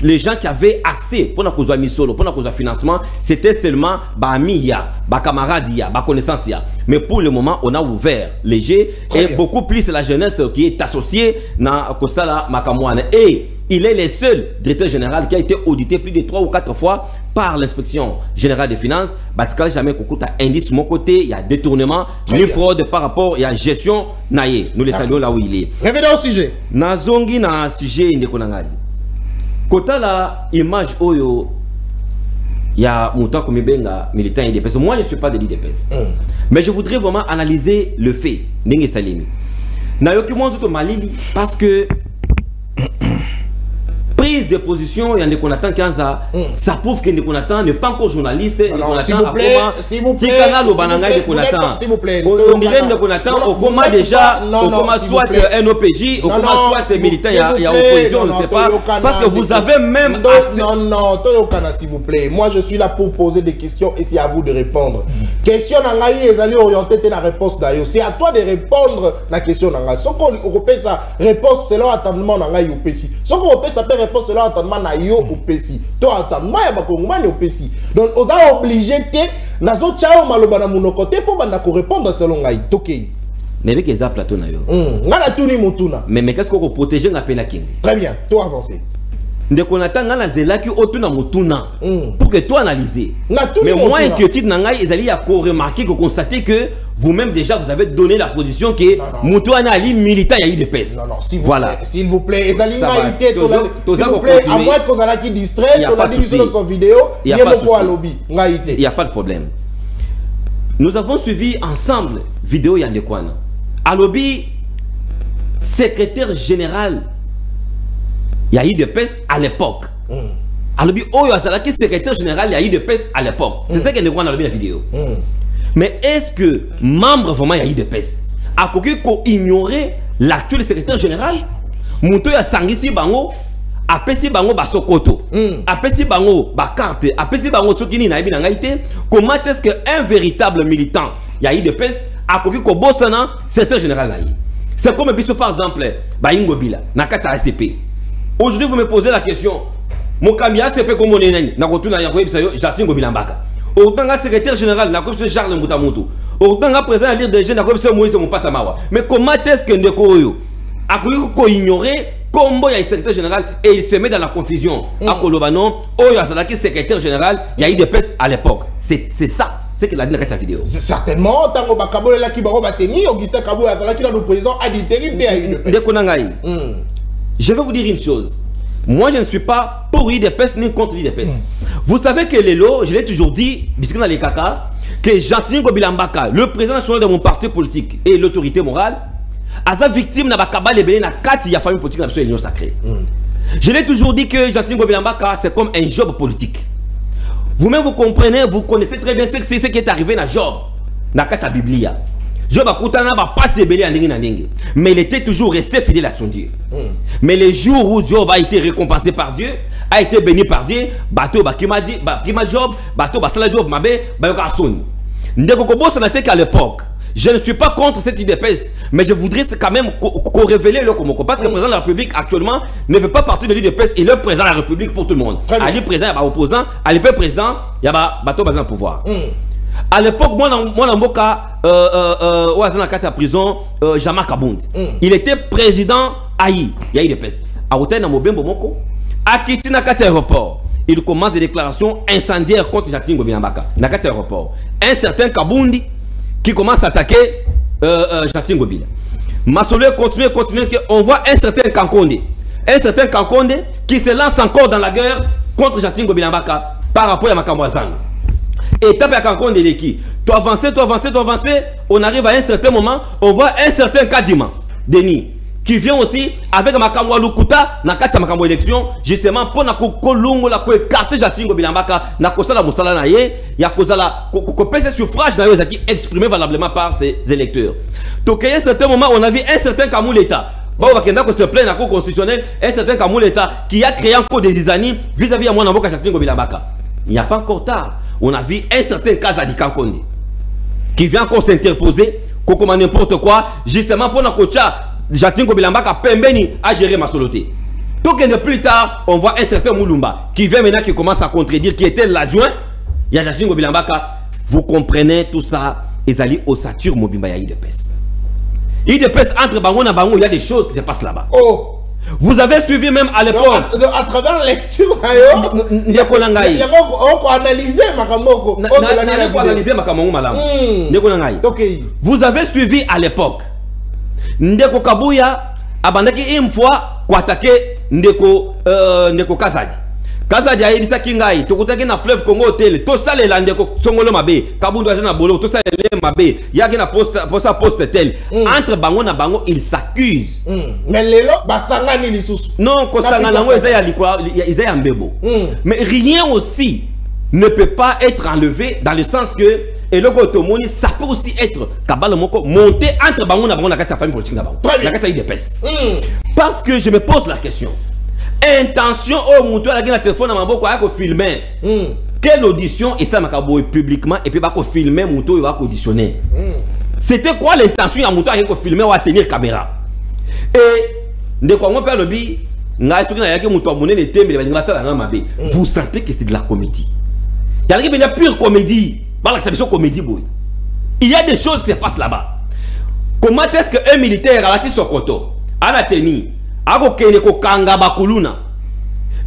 les gens qui avaient accès pour la cause de solo, pour la cause de financement, c'était seulement Bamia, Bakamaраdia, Bakonaissansia. Mais pour le moment, on a ouvert les jeux et beaucoup plus la jeunesse qui est associée dans Kosala Makamouane. Et il est le seul directeur général qui a été audité plus de 3 ou 4 fois par l'inspection générale des finances. Batikala jamais Kokuta indice mon côté, il y a détournement, ni fraude par rapport, il y a gestion naïe. Nous les saluons là où il est. Revenons au sujet. Nazongi na sujet Ndekonangali. Kota la image oyo il y a montant comme benga militant IDPS. Moi je ne suis pas de l'IDPS. Mais je voudrais vraiment analyser le fait Ndenge Salimi. Nayoki Mwanzuto Malili parce que prise de position, il y a des Konatan qui ça prouve que Konatan n'est pas encore journaliste. S'il vous plaît, s'il vous plaît, on dirait que Konatan au coma déjà, au coma soit un OPJ, au coma soit militant, il y a opposition, on ne sait pas. Parce que vous avez même accès. Non, Toyokana, s'il vous plaît. Moi, je suis là pour poser des questions et c'est à vous de répondre. Question Nangaï, ils allaient orienter la réponse d'ailleurs. C'est à toi de répondre la question Nangaï. Ce qu'on repère sa réponse, c'est l'entendement Nangaï ou Pessi. Ce qu'on repère sa réponse, c'est l'entendement Nayo ou Pessi. Toi, entendement, il y a pas ou Pessi. Donc, on a obligé de nazo chao malobana munokote pour répondre selon Ngaï. Tokei. Mais avec les plateaux Nayo. Mais qu'est-ce qu'on peut protéger la peine? Très bien, toi avancez. Ndekonatan ngana zelaki otuna mutuna pour que toi analyser. Mais moi inquiétude nangai ezali ya ko remarquer que constater que vous-même déjà vous avez donné la position que Moutouana Ali militant ya IDPS. Non, s'il vous plaît, ezali maïté s'il vous plaît, à moins qu'on a qui distrait, on a dit sur son vidéo, il y a beaucoup à lobby. Il n'y a pas de problème. Nous avons suivi ensemble vidéo Yandekwana. À lobby secrétaire général il y a eu de PES à l'époque. Alors, il secrétaire général, il y a eu de PES à l'époque. C'est ça qu'on a dans la vidéo. Mais est-ce que membre vraiment il y a eu de PES a ignoré l'actuel secrétaire général? Mouto ya sangisi bango, apesi bango basokoto, apesi bango ba carte, apesi bango sokini na ebi na ngaite. Comment est-ce qu'un véritable militant, il y a eu de PES a bossana secrétaire général là? C'est comme par exemple, Baingo Bila, Nakata ACP. Aujourd'hui, vous me posez la question. Mon camia c'est comme on est na retourna ya koyebisa yo Jatingo Bilambaka. Autant que secrétaire général na comme Charles Mutamutu. Autant que président de l'IRDG na comme Moïse Mupatamawa. Mais comment est-ce que ndeko yo a ko ignorer combo ya secrétaire général et il se met dans la confusion. A Kolobano, oyo azalaki secrétaire général, il y a eu des PES à l'époque. C'est ça. C'est qu'il a dit dans la vidéo. C'est certainement tant que Kabole la ki baro bateni Augustin Kabou azalaki dans le président a dit terrible a eu de PES. Je vais vous dire une chose. Moi, je ne suis pas pour l'IDPS ni contre l'IDPS. Vous savez que les lots, je l'ai toujours dit, que Jean-Tini Gobilambaka, le président national de mon parti politique et l'autorité morale, a sa victime n'a pas les na kati ya famille politique dans l'union sacrée. Je l'ai toujours dit que Jean-Tini Gobilambaka, c'est comme un job politique. Vous-même, vous comprenez, vous connaissez très bien ce qui est arrivé dans Job, dans la Biblia. Job a passé mais il était toujours resté fidèle à son Dieu. Mais les jours où Job a été récompensé par Dieu, a été béni par Dieu, bateau bakima Job, bateau basala Job mabe bayoka son. Ndeko kobo sonate qu'à l'époque, Je ne suis pas contre cette UDPS, mais je voudrais quand même qu'on révèle le Komoko. Parce que le président de la République actuellement ne veut pas partir de l'UDPS, il est le président de la République pour tout le monde. À lui président, il y a opposant, à l'époque président, il y a bateau basé en pouvoir. À l'époque, moi, dans mon cas, la prison, Jean-Marc Abound. Il était président Aïe, il y a UDPS. À Hôtel Namobembo Moko, à Kitina Kati aéroport. Il commence des déclarations incendiaires contre Jatingo Biambaka. Dans Kati aéroport. Un certain Kabundi qui commence à attaquer Jatingo Bila. Massolé continue, on voit un certain Kankonde. Un certain Kankonde qui se lance encore dans la guerre contre Jatingo Biambaka par rapport à Makamwazang. Étape à Kankonde de qui? Tu avances, on arrive à un certain moment, on voit un certain Kadima, Denis, qui vient aussi avec Makamwa Lukuta, na kati Makamwa élection, justement pour na kolongo la ko écarter Jatingo Bilambaka, na kosala musala na ye, ya kozala ko pèse suffrage na yo qui exprimé valablement par ses électeurs. Donc à un certain moment, on a vu un certain Kamouleta. Bon, on va se plaindre à la Cour constitutionnelle, un certain Kamouleta qui a créé encore des années vis-à-vis à moi Namboka Jatingo Bilambaka. Il n'y a pas encore tard. On a vu un certain Kazadi Kankonde qui vient encore s'interposer comme n'importe quoi, justement pour la coacha Jatingo Bilambaka Pembeni à gérer ma soloté. Donc plus tard, on voit un certain Moulumba qui vient maintenant, qui commence à contredire, qui était l'adjoint. Il y a Jatingo Bilambaka. Vous comprenez tout ça. Ils allaient au Satur Mobimba ya IDPS. IDPS entre Bango et Bango, il y a des choses qui se passent là-bas. Oh. Vous avez suivi même à l'époque. À travers la lecture, il faut analyser Makamoko. Vous avez suivi à l'époque. Ndeko Kabuya abandaki une fois pour attaquer Ndeko Kazadi. Kazadi a dit Kingai, tokutaki na fleuve Congo hotel, to salela Ndeko Songolo mabe, Kabundu azana bolo, to salela mabe, yaki na poste tel. Entre Bango na Bango, ils s'accusent. Mais lelo basangani lisusu. Non, ko sangana ngo ezaya likwa, ezaya mbebo. Mais rien aussi ne peut pas être enlevé dans le sens que et le Gotomoni, ça peut aussi être Kabalomoko monter entre Bango na Bango na kati famille politique na Bango. La kati IDPS. Parce que je me pose la question. Intention au mouton à la téléphone à Maboko à filmer. Quelle audition et ça m'a publiquement et puis va filmer mouton et va auditionner. C'était quoi l'intention à mouton à filmer ou à tenir caméra? Et de quoi on peut le bi vous sentez que c'est de la comédie. Il y a une pure comédie. Comédie, il y a des choses qui se passent là-bas. Comment est-ce qu'un militaire a lâché son coteau, à la tenue, à Bakuluna,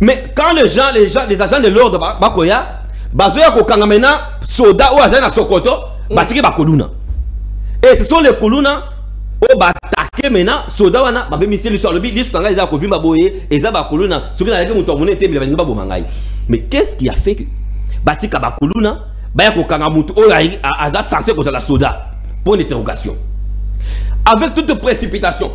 mais quand les agents de l'ordre Bakoya, Bazoya Kokanga maintenant, soda ou agent à Sokoto, Batiki Bakuluna. Et ce sont les Kuluna au Batake maintenant, soda wana, Babé Michel sur le bid, l'histoire est à Kovima Boye, et Zabakuluna, ce qui a été monté, mais qu'est-ce qui a fait que Batika Bakuluna? Avec toute précipitation,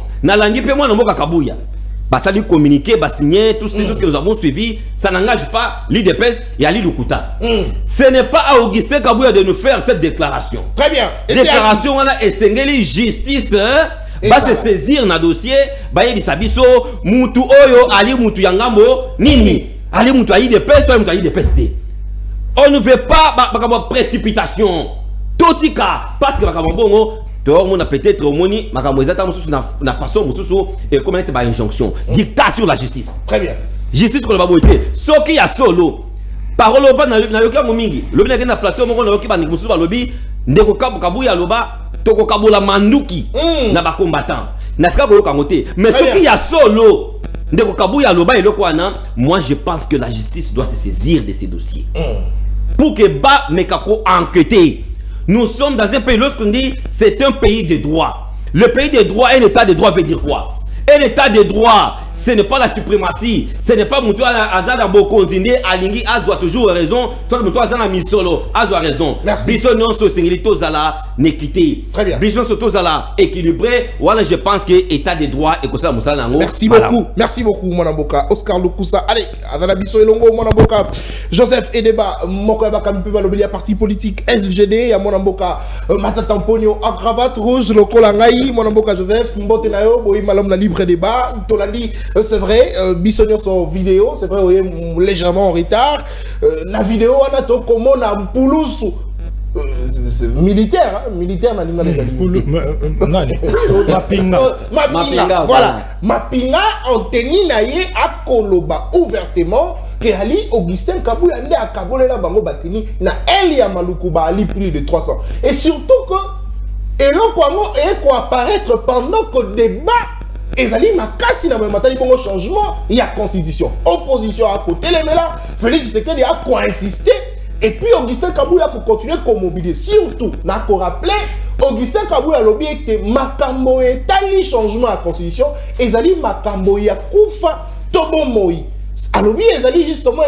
communiquer, signer, tout ce que nous avons suivi, ça n'engage pas l'IDPS et Ali Lukuta. Ce n'est pas à Augustin Kabouya de nous faire cette déclaration. Très bien. Déclaration, on a essayé justice, va se saisir dans le dossier, Bisabiso, Moutou Oyo, Ali Moutou Yangambo, Nini, Ali Moutou IDPS, toi Moutou IDPS. On ne veut pas précipitation. Totika, parce que on a peut-être na façon et comment c'est une injonction. Dictat sur la justice. Très bien. Justice pour le babouité. Ce qui a solo. Parole au bas na yoka momingi. Le bien na plateau mon yoki ba mususu ba lobi ndeko kabuya loba toko kabula manduki na ba combattant. Na ska ko kangote. Mais ce qui a solo ndeko kabuya loba elokwana, moi je pense que la justice doit se saisir de ces dossiers. Pour que Ba Mekako enquêter. Nous sommes dans un pays, lorsqu'on dit c'est un pays de droit. Le pays de droit et l'état de droit veut dire quoi? Et l'état de droit, ce n'est pas la suprématie, ce n'est pas Moutou Azana Bokonzinde, Alingi Azwa toujours raison, soit Moutou Azana Misolo, Azwa raison. Bison non so singilito zala n'équité. Très bien. Bison soto zala équilibré. Voilà, je pense que état de droit et que ça Moussa Nango. Merci beaucoup. Merci beaucoup, Monamboka. Oscar Lukusa. Allez, Azana Biso Elongo, Monamboka. Joseph Edeba, Mokoeba Kampiba, le parti politique SGD, à Monamboka, Matatamponio en cravate rouge, le Kolangaï, Monamboka Joseph, Mbotenayo, Boy Malom la libre débat. Tolandi, c'est vrai, Bissonio son vidéo, c'est vrai, légèrement en retard. La vidéo, on a tout comment on a Poulousou. militaire, hein, militaire na linga les Mapinga, voilà. Mapinga en tenue naie à Koloba ouvertement que Ali Augustin Kabouya nde a kabole la bango batini na Elia Malukuba ali plus de 300. Et surtout que et l'on et quoi apparaître pendant que le débat ezali makasi na matali bongo changement il y a constitution opposition à côté les là Félix Tshisekedi a quoi insister et puis Augustin Kabouya pour continuer comme mobiliser surtout n'a qu'à rappeler Augustin Kabouya lobby que makambo etali changement à constitution ezali makambo ya kufa tobo moi alobi ezali justement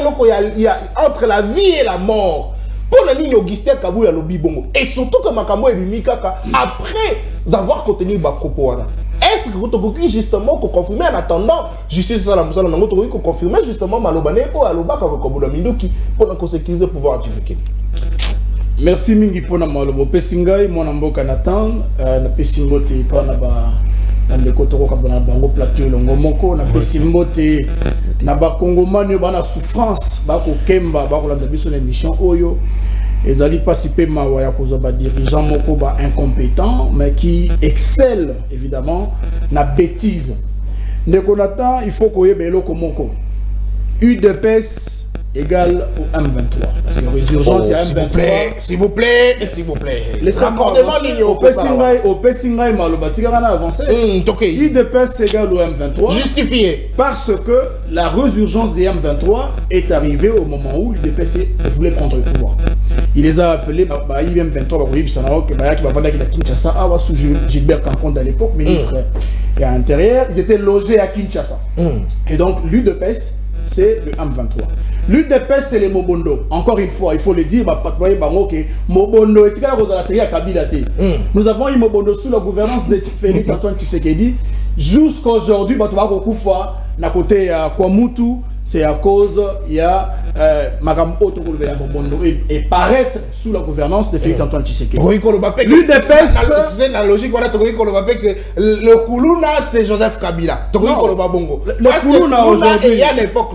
il y a entre la vie et la mort pour la ligne Augustin Kabouya lobby bongo et surtout que makambo ebimi kaka après avoir contenu bakopo wana. Est-ce que vous avez justement confirmer en attendant justice ça la musala nango to ko confirmer justement malobane ko aloba ka ko bola mindoki pour la sécuriser pouvoir activer. Merci mingi pona malobo pesingai mwana mboka Nathan na pesimbote pana ba ndeko to ko kabona bango plateau longo moko na pesimbote na ba kongomani ba na souffrance ba ko kemba ba ko landa biso na mission oyo ezali participer mawa ya kozoba dirigeant moko ba incompétent mais qui excelle évidemment na bêtise ndeko Nathan il faut koyeba eloko moko UDPS égale au M23 parce que résurgence il y a M23 s'il vous plaît l'accordement au Pessingai maloba tigana avancer UDPS égale au M23 justifié parce que la résurgence des M23 est arrivée au moment où l'UDPS voulait prendre le pouvoir. Il les a appelés M23 Kinshasa sous Gilbert Kankonde à l'époque ministre de l'Intérieur, ils étaient logés à Kinshasa et donc l'UDPS c'est le M23. L'UDPS c'est les Mobondo. Encore une fois, il faut le dire, Mobondo est la série à Kabila. Nous avons eu Mobondo sous la gouvernance de Félix Antoine Tshisekedi. Jusqu'à aujourd'hui, na côté Kwamutu, c'est à cause il y a Magam Oto Mobondo et paraître sous la gouvernance de Félix Antoine Tshisekedi. L'UDPS c'est la logique voilà que le Kuluna c'est Joseph Kabila. Le Kuluna aujourd'hui il y a l'époque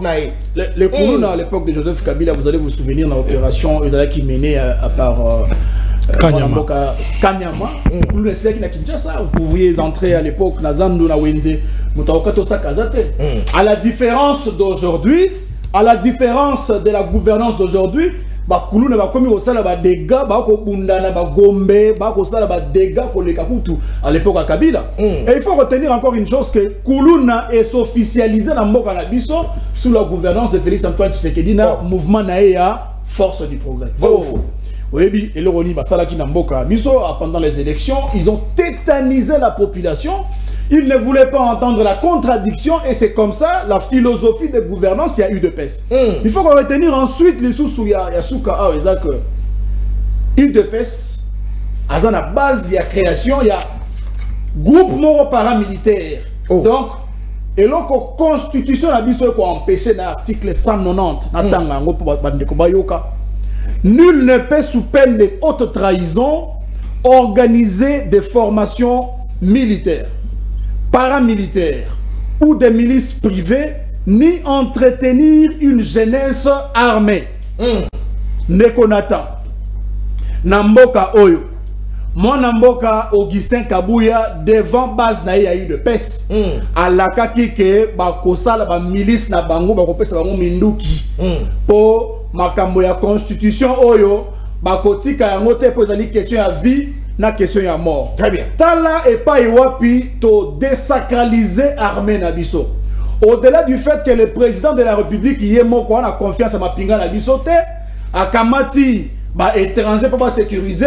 le Kuluna à l'époque de Joseph Kabila, vous allez vous souvenir de l'opération qui menait à part Kanyama. Vous pouviez entrer à l'époque Nazandu na Wende. À la différence d'aujourd'hui, à la différence de la gouvernance d'aujourd'hui, Kuluna va commis au sala ba dégâts, ba ko bundana ba gombe, ba ko sala ba dégâts pour les Kakutu à l'époque à Kabila. Et il faut retenir encore une chose que Kuluna est officialisé dans Mboka na biso sous la gouvernance de Félix Antoine Tshisekedi na mouvement naïa force du progrès. Oui, et le Roni Basalaki Namboka Miso, pendant les élections, ils ont tétanisé la population. Ils ne voulaient pas entendre la contradiction et c'est comme ça la philosophie de gouvernance, il y a eu de PES. Il faut qu'on retenir ensuite les sous Yasuka que UDPS, à la base, il y a création, il y a groupement paramilitaire. Donc, et la constitution a empêché dans l'article 190, nul ne peut sous peine de haute trahison organiser des formations militaires, paramilitaires ou des milices privées, ni entretenir une jeunesse armée. Nekonata Namboka Oyo, mon Namboka Augustin Kabouya devant base na eu de PES à la kakike bakosa la milice na bango bakopesa bango minduki po makambo ya constitution oyo bakotika yango te po ezali question ya vie na question ya mort. Très bien. Tala et pas iwapi to désacraliser armée na biso. Au-delà du fait que le président de la République yemoko a confiance à Mapinga na biso te akamati ba étranger pour sécuriser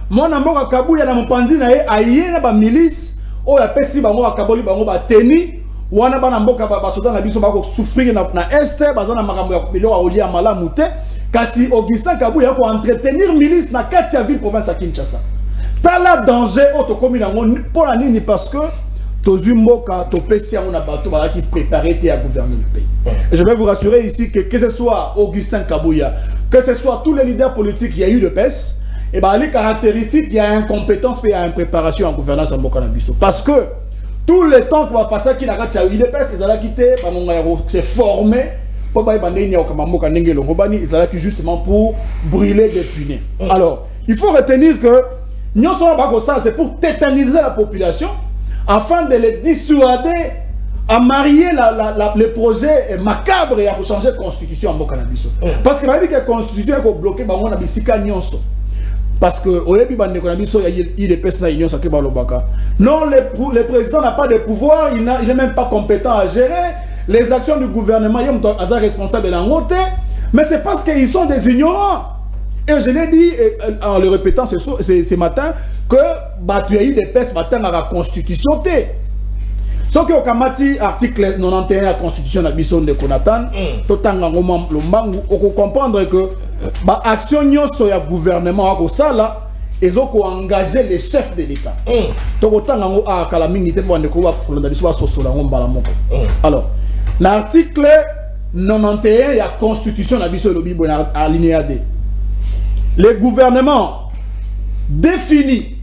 mon amboka Kabouya na mopandi na ye aye na ba milice o ya pesi bango akaboli bango ba teni wana bana mboka ba soda na biso ba ko souffrir na este bazana makambo ya bilo a olia malamu te kasi Augustin Kabouya ko entretenir milice na kati ya ville province à Kinshasa. Tala danger auto commune pour la nini parce que tozumboka to pesi on a bateau ba qui préparer à gouverner le pays. Et je vais vous rassurer ici que ce soit Augustin Kabouya, que ce soit tous les leaders politiques qui a eu de PES, et bien les caractéristiques, il y a incompétence et il y a impréparation en gouvernance en Bokanabiso. Parce que tout le temps qu'on va passer qui n'a pas de UDPS, ils ont quitté, c'est formé, ils ont justement pour brûler des punais. Alors, il faut retenir que c'est pour tétaniser la population afin de les dissuader à marier les projets macabres et à changer la constitution en Bokanabiso. Parce que la constitution est bloquée par mon abisika nyonso. Parce que au début il y a des personnes qui sont non, le président n'a pas de pouvoir, il n'est même pas compétent à gérer les actions du gouvernement, il est responsable de la montée, mais c'est parce qu'ils sont des ignorants. Et je l'ai dit en le répétant ce matin que tu as eu des pestes matin à la constitution. Ce qui est article 91 de la constitution de Bisson de Konatan, on peut comprendre que l'action du gouvernement ils ont engagé les chefs de l'État. Alors, l'article 91 de la constitution de Bisson de alinéa D. Le gouvernement définit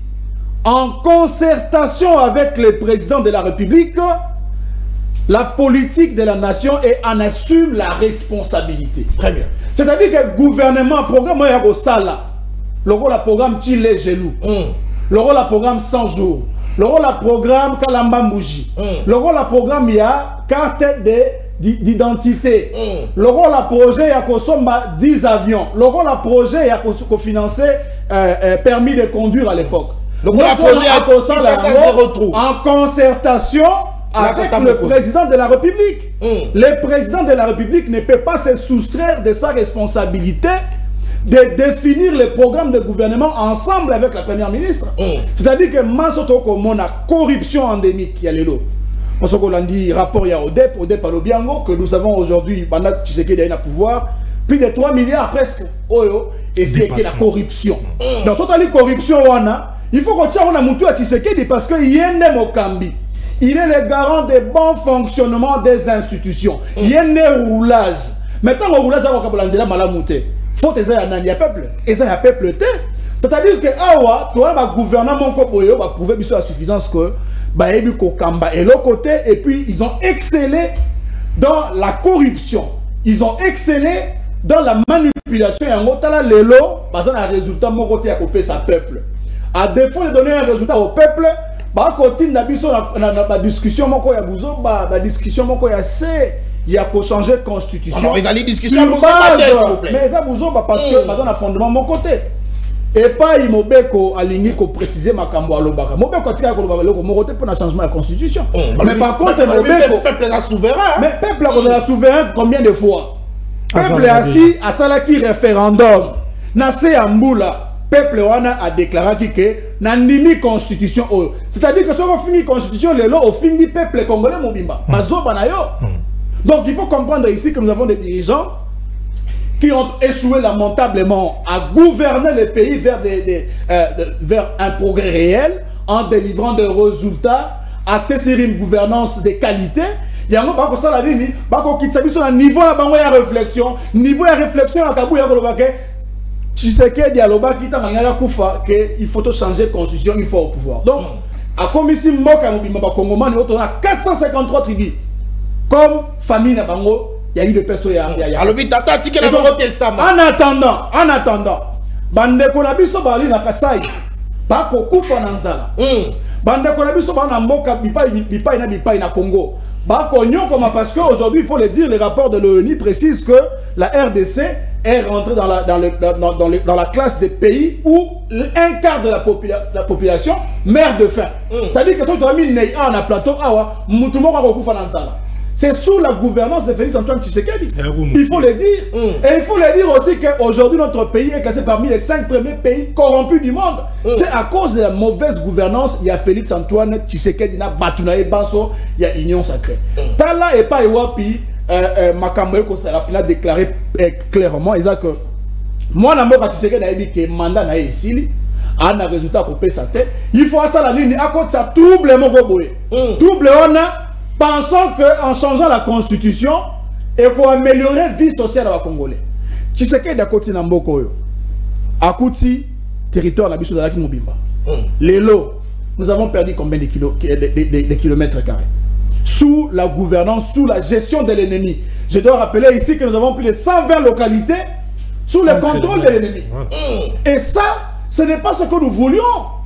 en concertation avec le président de la République la politique de la nation et en assume la responsabilité. Très bien. C'est-à-dire que le gouvernement, programme le programme Chile Gelou, le programme 100 jours, le programme Kalamba Mouji, le programme ya carte d'identité, le projet ya kosomba 10 avions, le projet ya kofinancer permis de conduire à l'époque. Le projet en concertation avec le président de la République. Le président de la République ne peut pas se soustraire de sa responsabilité de définir le programme de gouvernement ensemble avec la première ministre. C'est-à-dire que Mansoto comme la corruption endémique qui a les lots. Parce qu'on dit rapport à ODEP à l'Obiango que nous avons aujourd'hui, pendant que Tshisekedi a un pouvoir, plus de 3 milliards presque. Et c'est que la corruption. Dans cette corruption, il faut qu'on tire un moutou à Tshisekedi parce qu'il y a un Mokambi. Il est le garant des bons fonctionnements des institutions. Il y a un roulage. Maintenant, le roulage, il y a malamouté. Faut que il y a peuple. Et ça, il y a peuple. C'est-à-dire que le gouvernement va prouver la suffisance que et l'autre côté, et puis ils ont excellé dans la corruption. Ils ont excellé dans la manipulation. Et en gros, les lots, un résultat, mon côté à couper sa peuple. À défaut de donner un résultat au peuple, continue la discussion, la discussion, il y a pour changer de constitution. Alors, il y a des discussions, mais ça vous parce que maintenant, un fondement mon côté. Et pas il mobeko aligné ko préciser ma kambo alobaka. Mobeko tika ko lobaka mon côté pour un changement de la constitution. Mais par contre le peuple est souverain. Mais peuple est souverain combien de fois? Peuple est assis à salaki référendum. Nase Amboula, peuple wana a déclaré que nandimi constitution. C'est-à-dire que si on finit constitution les lois au fin du peuple congolais mobimba. Mazoba na yo. Donc il faut comprendre ici que nous avons des dirigeants qui ont échoué lamentablement à gouverner le pays vers un progrès réel en délivrant des résultats axés sur une gouvernance de qualité. Il y a un niveau de réflexion, niveau de réflexion à Kabou Yakolobake, Tshisekedi Dialoba qui t'a qu'il faut changer de constitution, il faut au pouvoir. Donc, à commission Moka Mobimba Kongoman, on a 453 tribus comme famille Nabango. Il y a eu des personnes. En attendant, bande konabiso bali na Kasai, ba kokufa na nzala. Bande konabiso ba na mboka bipai na Congo. Ba konyoko parce que aujourd'hui il faut le dire, les rapports de l'ONU précisent que la RDC est rentrée dans la classe des pays où un quart de la population meurt de faim. Ça veut dire que toi tu as mis un plateau awa, mutumo ko kufa na nzala. C'est sous la gouvernance de Félix Antoine Tshisekedi. Il faut le dire. Et il faut le dire aussi qu'aujourd'hui, notre pays est classé parmi les 5 premiers pays corrompus du monde. C'est à cause de la mauvaise gouvernance, il y a Félix Antoine Tshisekedi, Batunae Banso, il y a Union Sacrée. Tala et pas Ewapi, Makamboye, il a déclaré clairement, il a que moi, je Tshisekedi a dit que le mandat n'a ici. Un résultat pour payer sa tête. Il faut ça la ligne à cause de ça, double on a. Pensant qu'en changeant la constitution, et pour améliorer la vie sociale à Congolais. Tshisekedi à côté Namboko, à Kouti, territoire de la Bissou de la Mobimba. Les lots, nous avons perdu combien de kilomètres carrés? Sous la gouvernance, sous la gestion de l'ennemi. Je dois rappeler ici que nous avons plus de 120 localités sous le contrôle de l'ennemi. Et ça, ce n'est pas ce que nous voulions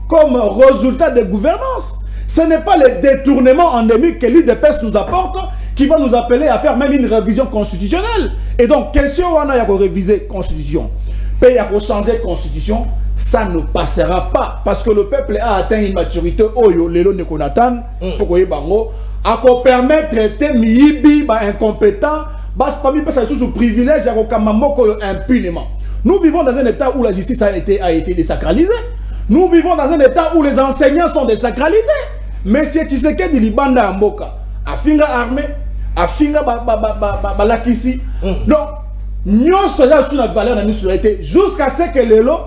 comme résultat de gouvernance. Ce n'est pas le détournement endémique que l'UDPS nous apporte qui va nous appeler à faire même une révision constitutionnelle. Et donc, question on a réviser constitution, pays à changer constitution, ça ne passera pas parce que le peuple a atteint une maturité. Oyo lelo ne konatan, faut que bango à permettre de miibi ba incompétent, bas pas mi passer sous privilège à kamamoko impunément. Nous vivons dans un état où la justice a été désacralisée. Nous vivons dans un état où les enseignants sont désacralisés. Mais si tu sais que Libanda Mboka, Afinga armée, Afinga Balakisi. Donc, nous sommes sous la valeur de la société jusqu'à ce que les lots,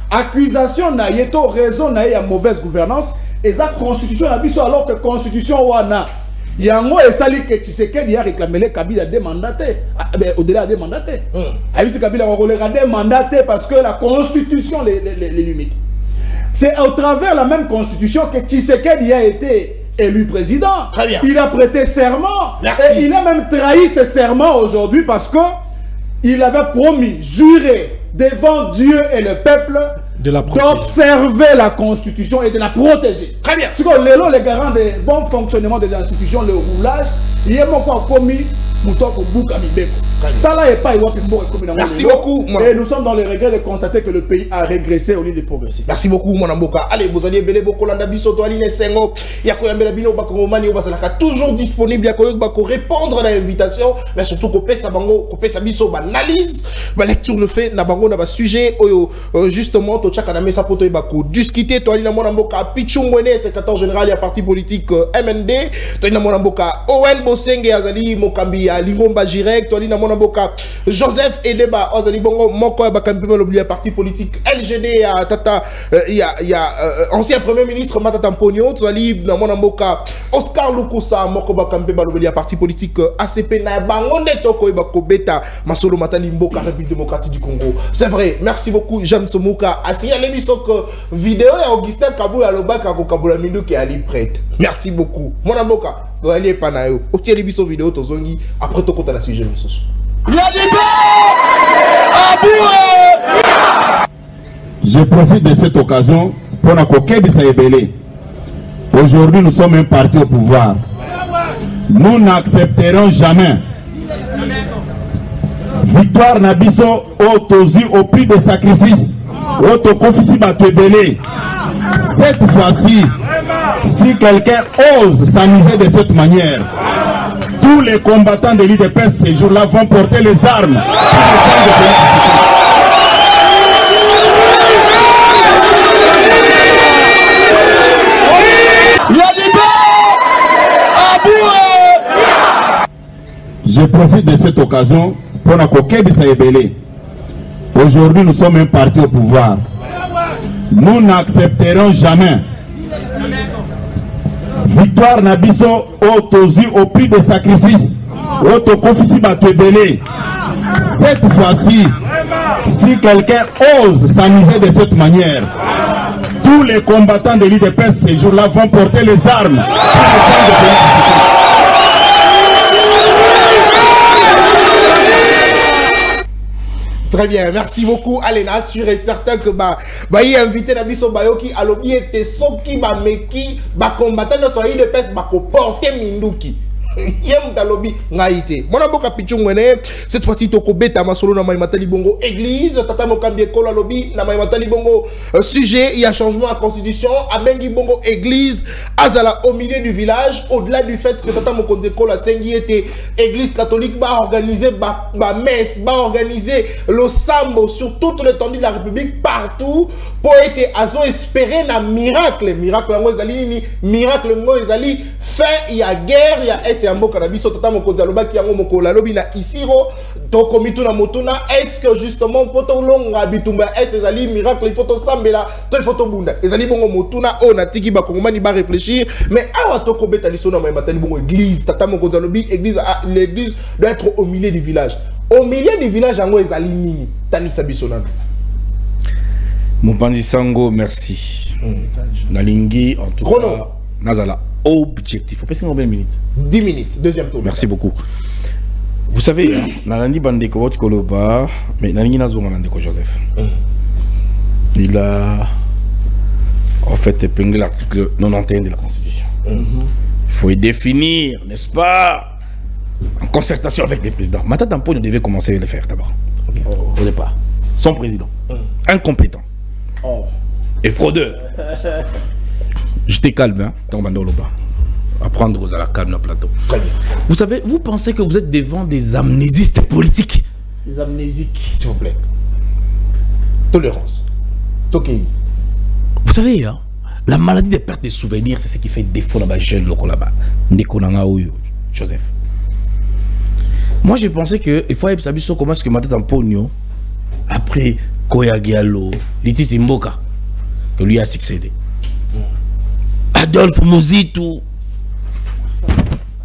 accusation n'a pas raison n'a pas mauvaise gouvernance, et ça constitution a biso alors que constitution wana. Yango et sali que tu sais qu'il y a réclamé les Kabila démandaté, au-delà des mandatés. Aïe Kabila a démandaté parce que la constitution les limite. C'est au travers la même constitution que Tshisekedi a été élu président. Très bien. Il a prêté serment. Merci. Et il a même trahi ce serment aujourd'hui parce que il avait promis, juré devant Dieu et le peuple d'observer la constitution et de la protéger. Très bien. C'est que les garants du bon fonctionnement des institutions, le roulage, il y a commis. Merci beaucoup. Et nous sommes dans le regret de constater que le pays a régressé au lieu de progresser. Merci beaucoup, mon amboka. Allez, vous allez belé beaucoup l'andabiso to aline sengo. Yako yambela bino bakongomani obasalaka toujours disponible yako bako répondre à l'invitation, mais surtout ko pesa bango, ko pesa biso analyse, ba lecture le fait na bango na ba sujet oyo justement to chaka na mesa poto bako discuter to aline mon amboka Pichungwene secrétaire général ya parti politique MND, to aline mon amboka Owen Bosenge azali mokambi ya Lingomba Jirek, to aline mon amboka Joseph Eleba azali bongo moko ya bakambi l'oublié parti politique LGD ya tata ya ancien premier ministre Matata Mponyo, to ali na mon amboka Oscar Lukusa moko bakambi l'oublié parti politique ACP na bango neto ko bako beta masolo matali mboka République démocratique du Congo. C'est vrai. Merci beaucoup James Mouka. A signalé biso que vidéo ya Augustin Kabou ya lobaka ko Kabula Mindu qui ali prête. Merci beaucoup. Mon amboka to ali panayo. O tieli biso vidéo to zongi après to kota la sujet mosusu. Je profite de cette occasion pour la coquette de Saïbélé. Aujourd'hui, nous sommes un parti au pouvoir. Nous n'accepterons jamais victoire Nabiso au Tozi au prix de sacrifice. Au Tokofisi Batebélé. Cette fois-ci, si quelqu'un ose s'amuser de cette manière, tous les combattants de l'UDPS ces jours-là vont porter les armes. Je profite de cette occasion pour la coquette de Saïbélé. Aujourd'hui, nous sommes un parti au pouvoir. Nous n'accepterons jamais victoire Nabiso au Tozi au prix de sacrifice. Au Tokofisi Batebélé. Cette fois-ci, si quelqu'un ose s'amuser de cette manière, tous les combattants de l'UDPS ces jours-là vont porter les armes. Très bien, merci beaucoup Alena, sûr et certain que y invité Nabiso Bayoki alobi était soki ba meki ba combattant de soyi de pes ba ko porter minduki. Yem dalobi ngaite. Mona boka Pichungwene, cette fois-ci toko beta masolo na Matali Bongo église, tata mokambi école lobi na Matali Bongo sujet, il y a changement à constitution, abengi Bongo église, azala au milieu du village, au-delà du fait que tata mokonzi école a sengi était église catholique ba organiser ba messe, ba organiser le sambo sur toute l'étendue de la République partout pour être azo espérer na miracle ngo ezali ni miracle ngo ezali fait il y a guerre, il y a Mboka na biso tata mokonzi alobaki yango mokola lobi na isiro toko mituna motuna est-ce que justement poto longa bitumba est-ce ezali miracle il faut to sambela to il faut to bunda ezali bongo motuna o na tiki ba kongomani ba réfléchir mais awa toko beta liso na matali bongo église tata mokonzi alobi église l'église doit être au milieu du village yango ezali nini tanisa biso nana Mopanzi Sango merci nalingi en tout cas nazala objectif. Faut passer combien de minutes? 10 minutes, deuxième tour. Merci beaucoup. Vous savez, Nalandi Bandeko Koloba, mais Nalingi Nazou Nalandeko Joseph. il a en fait épinglé l'article 91 de la Constitution. Il faut y définir, n'est-ce pas, en concertation avec les présidents. Matata Tamponi devait commencer à le faire d'abord, au départ. Son président, incompétent et fraudeur. J'étais calme, hein, dans Bandoloba. Apprendre aux à la calme dans le plateau. Très bien. Vous savez, vous pensez que vous êtes devant des amnésistes politiques? Les amnésiques. S'il vous plaît. Tolérance. Tokei. Vous savez, hein, la maladie des pertes de souvenirs, c'est ce qui fait défaut dans les jeunes locaux là-bas. Joseph. Moi, j'ai pensé qu'il faut savoir comment est-ce que Matata Tamponi, après Koya Gialo, Liti Mboka, que lui a succédé. Adolphe Mouzitou.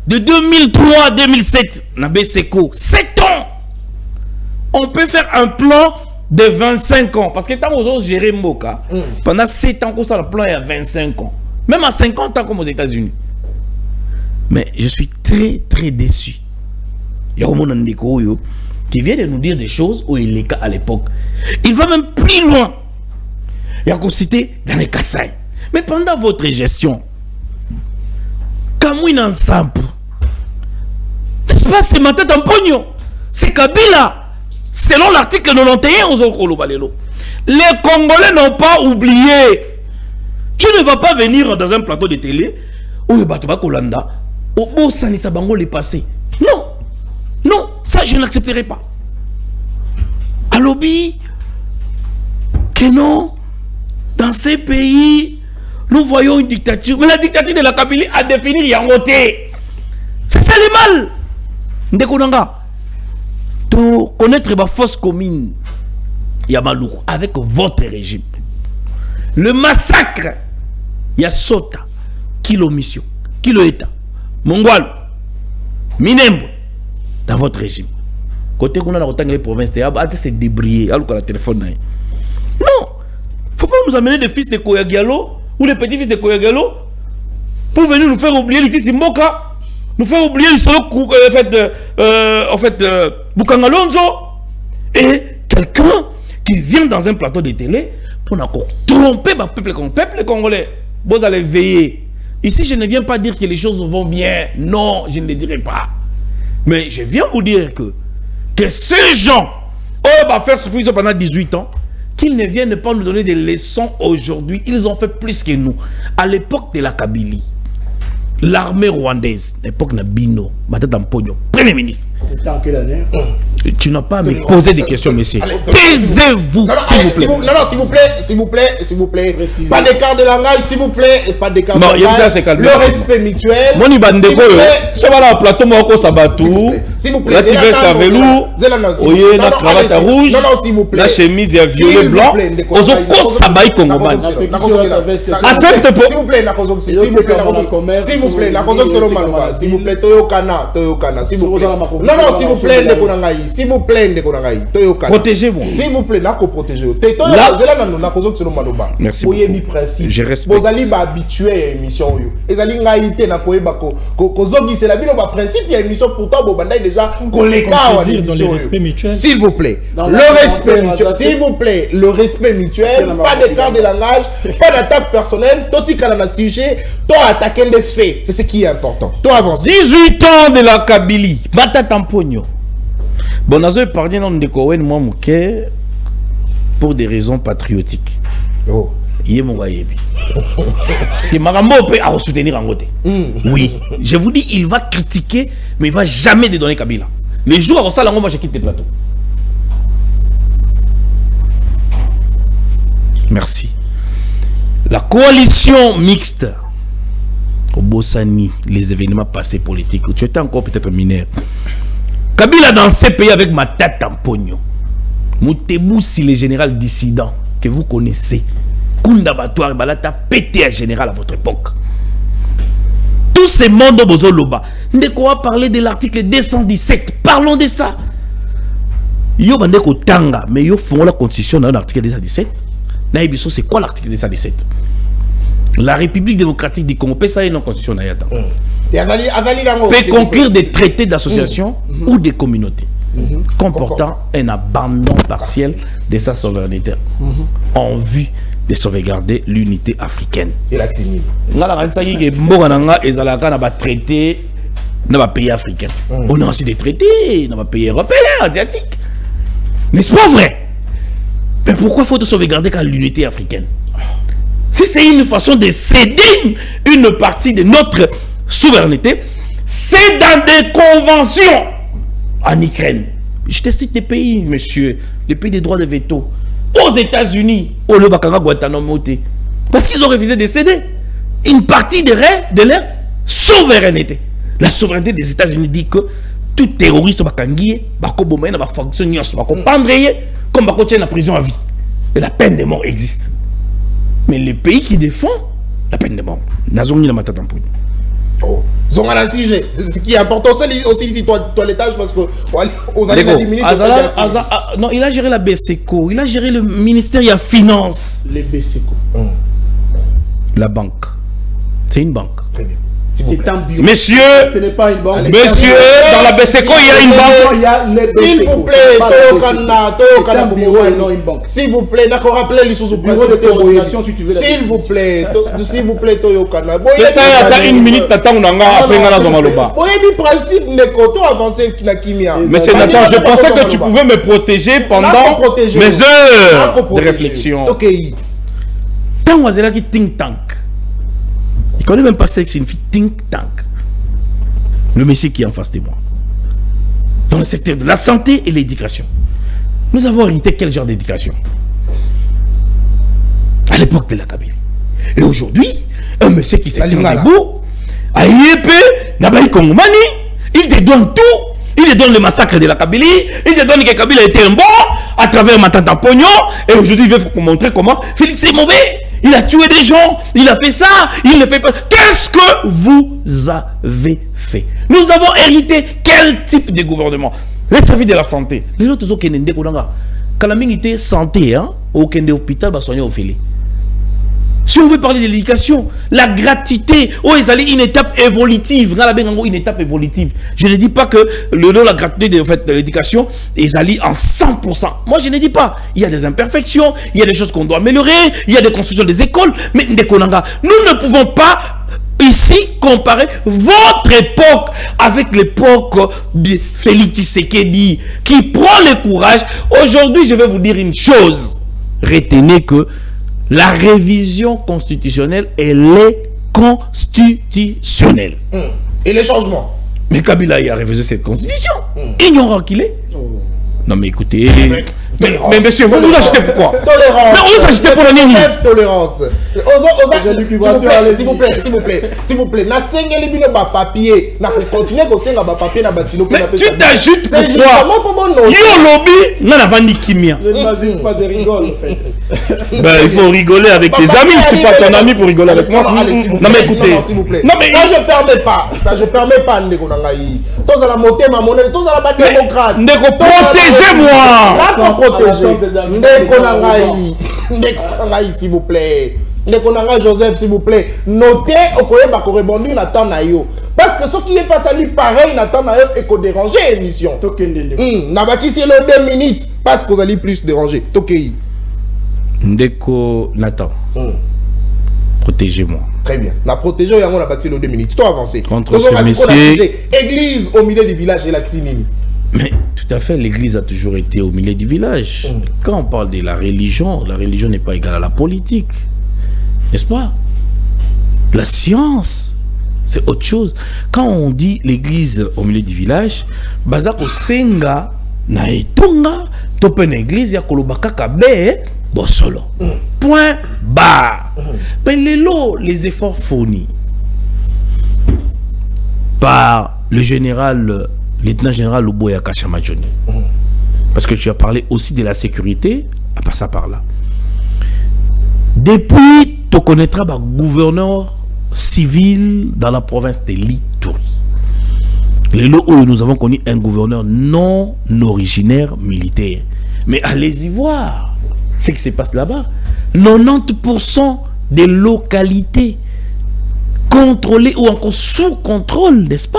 De 2003 à 2007, Nabeseko, 7 ans. On peut faire un plan de 25 ans. Parce que tant qu'on gérer Mboka, pendant 7 ans, le plan est à 25 ans. Même à 50 ans comme aux États-Unis. Mais je suis très très déçu. Il y a un monde qui vient de nous dire des choses où il est à l'époque. Il va même plus loin. Il y a cité dans les Kassai. Mais pendant votre gestion, Kamouine ensemble, n'est-ce pas, c'est Matata Tamponi, c'est Kabila, selon l'article 91 les Congolais n'ont pas oublié. Tu ne vas pas venir dans un plateau de télé où il y a Kolanda, au beau Sanissa Bango les passé. Non, non, ça je n'accepterai pas. À lobby, que non, dans ces pays, nous voyons une dictature. Mais la dictature de la Kabylie a défini Yangoté. C'est ça le mal. Ndekonanga. De connaître ma fausse commune Yamaloukou avec votre régime. Le massacre. Yasota. Kilo mission. Kilo État. Mongwal. Minembo. Dans votre régime. Côté qu'on a dans les provinces, c'est débrouillé. Alors qu'on a le téléphone. Non. Faut pas nous amener des fils de Koyagialo ou les petits-fils de Koyagalo pour venir nous faire oublier l'Iti Mboka, nous faire oublier Bukangalonzo et quelqu'un qui vient dans un plateau de télé pour tromper le peuple congolais. Vous allez veiller. Ici, je ne viens pas dire que les choses vont bien. Non, je ne le dirai pas. Mais je viens vous dire que ces gens, va faire souffrir pendant 18 ans, qu'ils ne viennent pas nous donner des leçons aujourd'hui. Ils ont fait plus que nous. À l'époque de la Kabylie, l'armée rwandaise, l'époque de Bino, Matata Tamponi, Premier ministre. En quelle année? Tu n'as pas à me poser des questions, monsieur. Taisez-vous, s'il vous plaît. Non, s'il vous plaît, s'il vous plaît. Pas d'écart de langage, s'il vous plaît. Et pas d'écart de langage. Le respect mutuel. Moni Bandeko, je vais là au plateau, Moko Sabatou. S'il vous plaît. La tiveste à velours. Oye, la cravate rouge. Non, s'il vous plaît. La chemise à violet blanc. Ozo Sabaï Kongoman. Accepte pour. S'il vous plaît, s'il vous plaît, s'il vous plaît, la cause de Manoba. S'il vous plaît, Toyokana, s'il vous plaît. Non, s'il vous plaît, s'il vous plaît, protégez-moi. S'il vous plaît, n'a protéger. Merci beaucoup. Je respecte. Vous allez habituer émission. Vous allez ngaïté na koebako. Kozogi c'est la ville au principe il y a émission pourtant bon bandai déjà collecta dans le respect mutuel. S'il vous plaît. Le respect mutuel. S'il vous plaît, le respect mutuel, pas d'écart de langage, pas d'attaque personnelle, toi tu as un sujet, toi attaquer les faits, c'est ce qui est important. Toi avance. 18 ans de la Kabylie, Matata Tamponi. Bon, nous avons parlé de Kowen, moi, pour des raisons patriotiques. Oh. C'est Marambo peut soutenir en côté. Oui, je vous dis, il va critiquer, mais il ne va jamais dédonner Kabila. Les jours avant ça, moi, je quitte le plateau. Merci. La coalition mixte au Bossani, les événements passés politiques, tu étais encore peut-être mineur. Kabila dans ces pays avec Matata Tamponi. Moutebou, si le général dissident que vous connaissez, Kunda Batouar Balata pété à général à votre époque. Tous ces mondes au Bozoloba. Ne quoi parler de l'article 217. Parlons de ça. Yo bandeko tanga, mais yo font la constitution dans l'article 217. Naïbiso, c'est quoi l'article 217? La République démocratique du Congo, ça est une constitution. Peut conclure des traités d'association ou des communautés. comportant un abandon partiel de sa souveraineté en vue de sauvegarder l'unité africaine. Et la Tini. On a traité dans les pays africains. On a aussi des traités dans les pays européens, asiatiques. N'est-ce pas vrai? Mais pourquoi faut-il sauvegarder l'unité africaine? Si c'est une façon de céder une partie de notre souveraineté, c'est dans des conventions en Ukraine. Je te cite des pays, monsieur, les pays des droits de veto. Aux États-Unis, au Lobakanga Guantanamo, parce qu'ils ont refusé de céder une partie de leur souveraineté. La souveraineté des États-Unis dit que tout terroriste va fonction va pendre comme va la prison à vie. Et la peine de mort existe. Mais les pays qui défendent la peine de mort, n'ont mis la matata en poudre. Oh, ce qui est important aussi ici toilettage parce que aux années 10 minutes. Non, il a géré la BSECO, il a géré le ministère de la Finance. Les BSECO. La banque. C'est une banque. Très bien. Monsieur, ce n'est pas une banque. Monsieur, dans la BSECO, il y a une banque. S'il vous plaît, s'il vous plaît, d'accord, rappelez les sous bureau de coordination si tu veux. S'il vous plaît, Toyokana. Mais ça, attends une minute, t'attends, on a après Maloba. Vous avez dit principe, Nekoto avancé qui n'a kimia. Monsieur Nathan, je pensais que tu pouvais me protéger pendant mes heures de réflexion. Ok. Tant que vous qui think tank. Il connaît même pas ce que signifie think tank. Le monsieur qui est en face de moi. Dans le secteur de la santé et l'éducation. Nous avons hérité quel genre d'éducation? À l'époque de la Kabylie. Et aujourd'hui, un monsieur qui s'est tient debout, à IEP, Nabaï Kongomani, il te donne tout. Il te donne le massacre de la Kabylie, il te donne que Kabila était un bon à travers Matata Pognon. Et aujourd'hui, il veut vous montrer comment Félix est mauvais. Il a tué des gens, il a fait ça, il ne fait pas. Qu'est-ce que vous avez fait? Nous avons hérité quel type de gouvernement? Les services de la santé. Les autres ont été quand la minute santé, au hôpital, va soigner au filet. Si on veut parler de l'éducation, la gratuité, une étape évolutive. Une étape évolutive. Je ne dis pas que la gratuité de l'éducation est allée en 100%. Moi, je ne dis pas. Il y a des imperfections, il y a des choses qu'on doit améliorer, il y a des constructions des écoles, mais nous ne pouvons pas ici comparer votre époque avec l'époque de Félix Tshisekedi qui prend le courage. Aujourd'hui, je vais vous dire une chose. Retenez que la révision constitutionnelle, elle est constitutionnelle. Et les changements? Mais Kabila a révisé cette constitution. Ignorant qu'il est. Non mais écoutez... Mais monsieur, vous nous achetez pourquoi? Tolérance. Mais on nous achetez pour le nini? Tolérance. S'il vous plaît. Na sengeli bino ba papier. Na continuer ko senga ba papier na batino. Mais tu t'ajoutes pourquoi? Yo lobby, n'a vandi kimia. Je n'imagine pas, je rigole en fait. Ben il faut rigoler avec tes amis, je suis pas ton ami pour rigoler avec moi. Non mais écoutez. S'il vous plaît. Non mais ça je permets pas. Ça je permets pas ndeko na ngai. Tous à la moté ma monnaie, tous à la bas démocrate. Ndeko protégez-moi. S'il vous plaît. Joseph, s'il vous plaît. Notez au Koyeba qu'on rebondit na temps na yo. Parce que ce qui est passé lui pareil na temps na yo et qu'on déranger l'émission. Nabaki c'est le 2 minutes parce que vous allez plus déranger. Tokei. Ndeko Nathan. Protégez-moi. Très bien. Na protéger yango na bâti le 2 minutes. Toi avancé. Contre ce monsieur. Église au milieu du village et la Xinini. Mais tout à fait, l'église a toujours été au milieu du village. Quand on parle de la religion n'est pas égale à la politique. N'est-ce pas? La science, c'est autre chose. Quand on dit l'église au milieu du village, Bazako Senga, na etonga, topen église, ya kolobaka kabe, bosolo. Point barre. Mais les efforts fournis par le général lieutenant général Luboya Kashamajoni. Parce que tu as parlé aussi de la sécurité, à part ça par là. Depuis, tu connaîtras un gouverneur civil dans la province de l'Ituri. Les lots où nous avons connu un gouverneur non originaire militaire. Mais allez-y voir ce qui se passe là-bas. 90% des localités contrôlées ou encore sous contrôle, n'est-ce pas,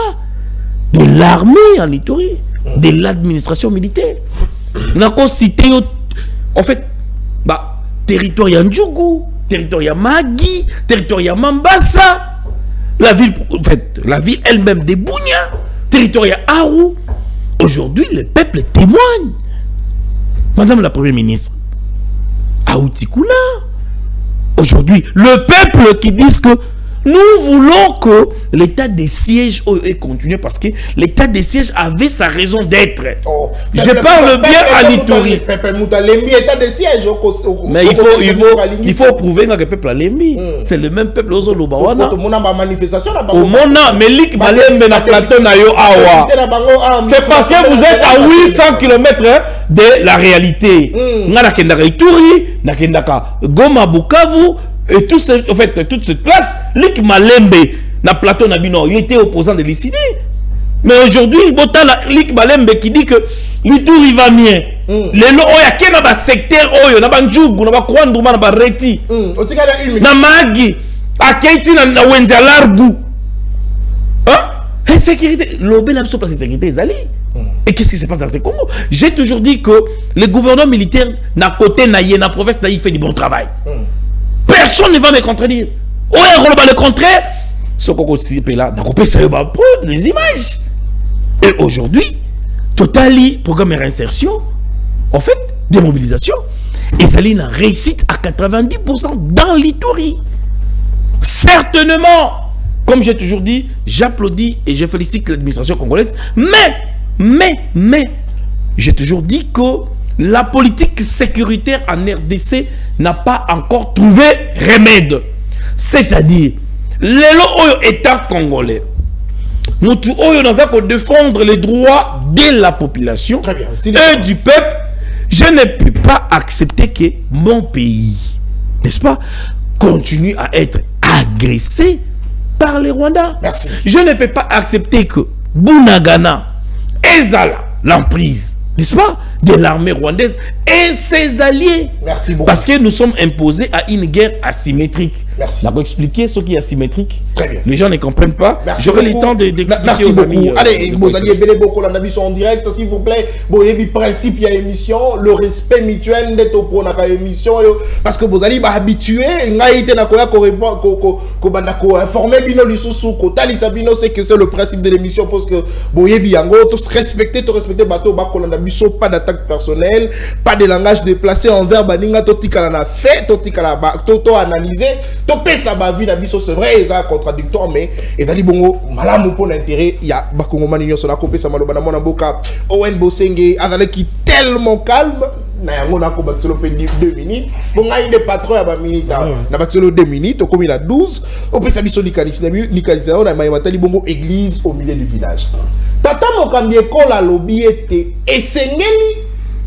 de l'armée en Ituri. de l'administration militaire. On a cité, en fait, territoire Ndjougou, territoire Magui, territoire Mambasa, la ville elle-même des Bounia, territoire Arou. Aujourd'hui, le peuple témoigne. Madame la Première ministre, Aoutikula, aujourd'hui, le peuple qui dit que nous voulons que l'état de siège ait continué parce que l'état de siège avait sa raison d'être. Je parle bien à l'Ituri. Mais il faut prouver que le peuple a l'ennemi. C'est le même peuple aux Olobawana. Au Mona, Melik Malembe na plateau na yo awa. C'est parce que vous êtes à 800 km de la réalité. Ngana kendaka Ituri, na kendaka Goma Bukavu. Et tout en fait, toute cette place, Lik Malembe, na plateau Nabino, il était opposant de l'ICD. Mais aujourd'hui, Lik Malembe qui dit que l'Ituri va bien. Les lois, il y a un secteur, il y a un Ndjougou, il y a un Kwandouma, il y a un Reti. Na Magi, à Keiti, na Wenja Largou. Insécurité, l'obé n'a pas place d'insécurité, Zali. Et qu'est-ce qui se passe dans ce Congo? J'ai toujours dit que le gouvernement militaire, na côté naïe, na province naïe, fait du bon travail. Personne ne va me contredire. Oh, le contraire. Ce qu'on est là, ça va prendre les images. Et aujourd'hui, Totali, programme de réinsertion, en fait, démobilisation, et ça a une réussite à 90% dans l'Ituri. Certainement, comme j'ai toujours dit, j'applaudis et je félicite l'administration congolaise, mais, j'ai toujours dit que la politique sécuritaire en RDC n'a pas encore trouvé remède. C'est-à-dire, l'État congolais, nous devons défendre les droits de la population et du peuple. Je ne peux pas accepter que mon pays, n'est-ce pas, continue à être agressé par les Rwandais. Merci. Je ne peux pas accepter que Bunagana, Ezala, l'emprise, n'est-ce pas, de l'armée rwandaise et ses alliés. Merci beaucoup. Parce que nous sommes imposés à une guerre asymétrique. Merci. On va expliquer ce qui est asymétrique. Très bien. Les gens ne comprennent pas. J'aurai le temps d'expliquer merci aux beaucoup. amis. Allez, vous alliez bel et beaucoup la nabi en direct, s'il vous plaît. Bon, il y a principe, il y a émission, le respect mutuel n'est au pro na émission parce que vous allez habitué, ngaïté na koya ko banda ko informer bino lisusu ko talisa bino, c'est que c'est le principe de l'émission parce que bon yebi yango tous respecter bateau ba ko la nabi pas d'attaque personnelle, pas de langage déplacé envers baninga totika na fait, totika ba to analyser. Topé ça va vie d'abisso, c'est vrai, c'est contradictoire, mais et d'aller bongo malamu pour l'intérêt, il y a Bakongo Manignon sur la copie, ça m'a le banamon boka, Owen Bosenge, Azale qui tellement calme, n'a on a combattu le 2 minutes, bon, il est patron à 2 minutes, n'a battu le 2 minutes, comme il a 12, on peut s'abisso Nicalis, on a maïmatali bongo église au milieu du village. Tata Mokambi école à lobby était, et c'est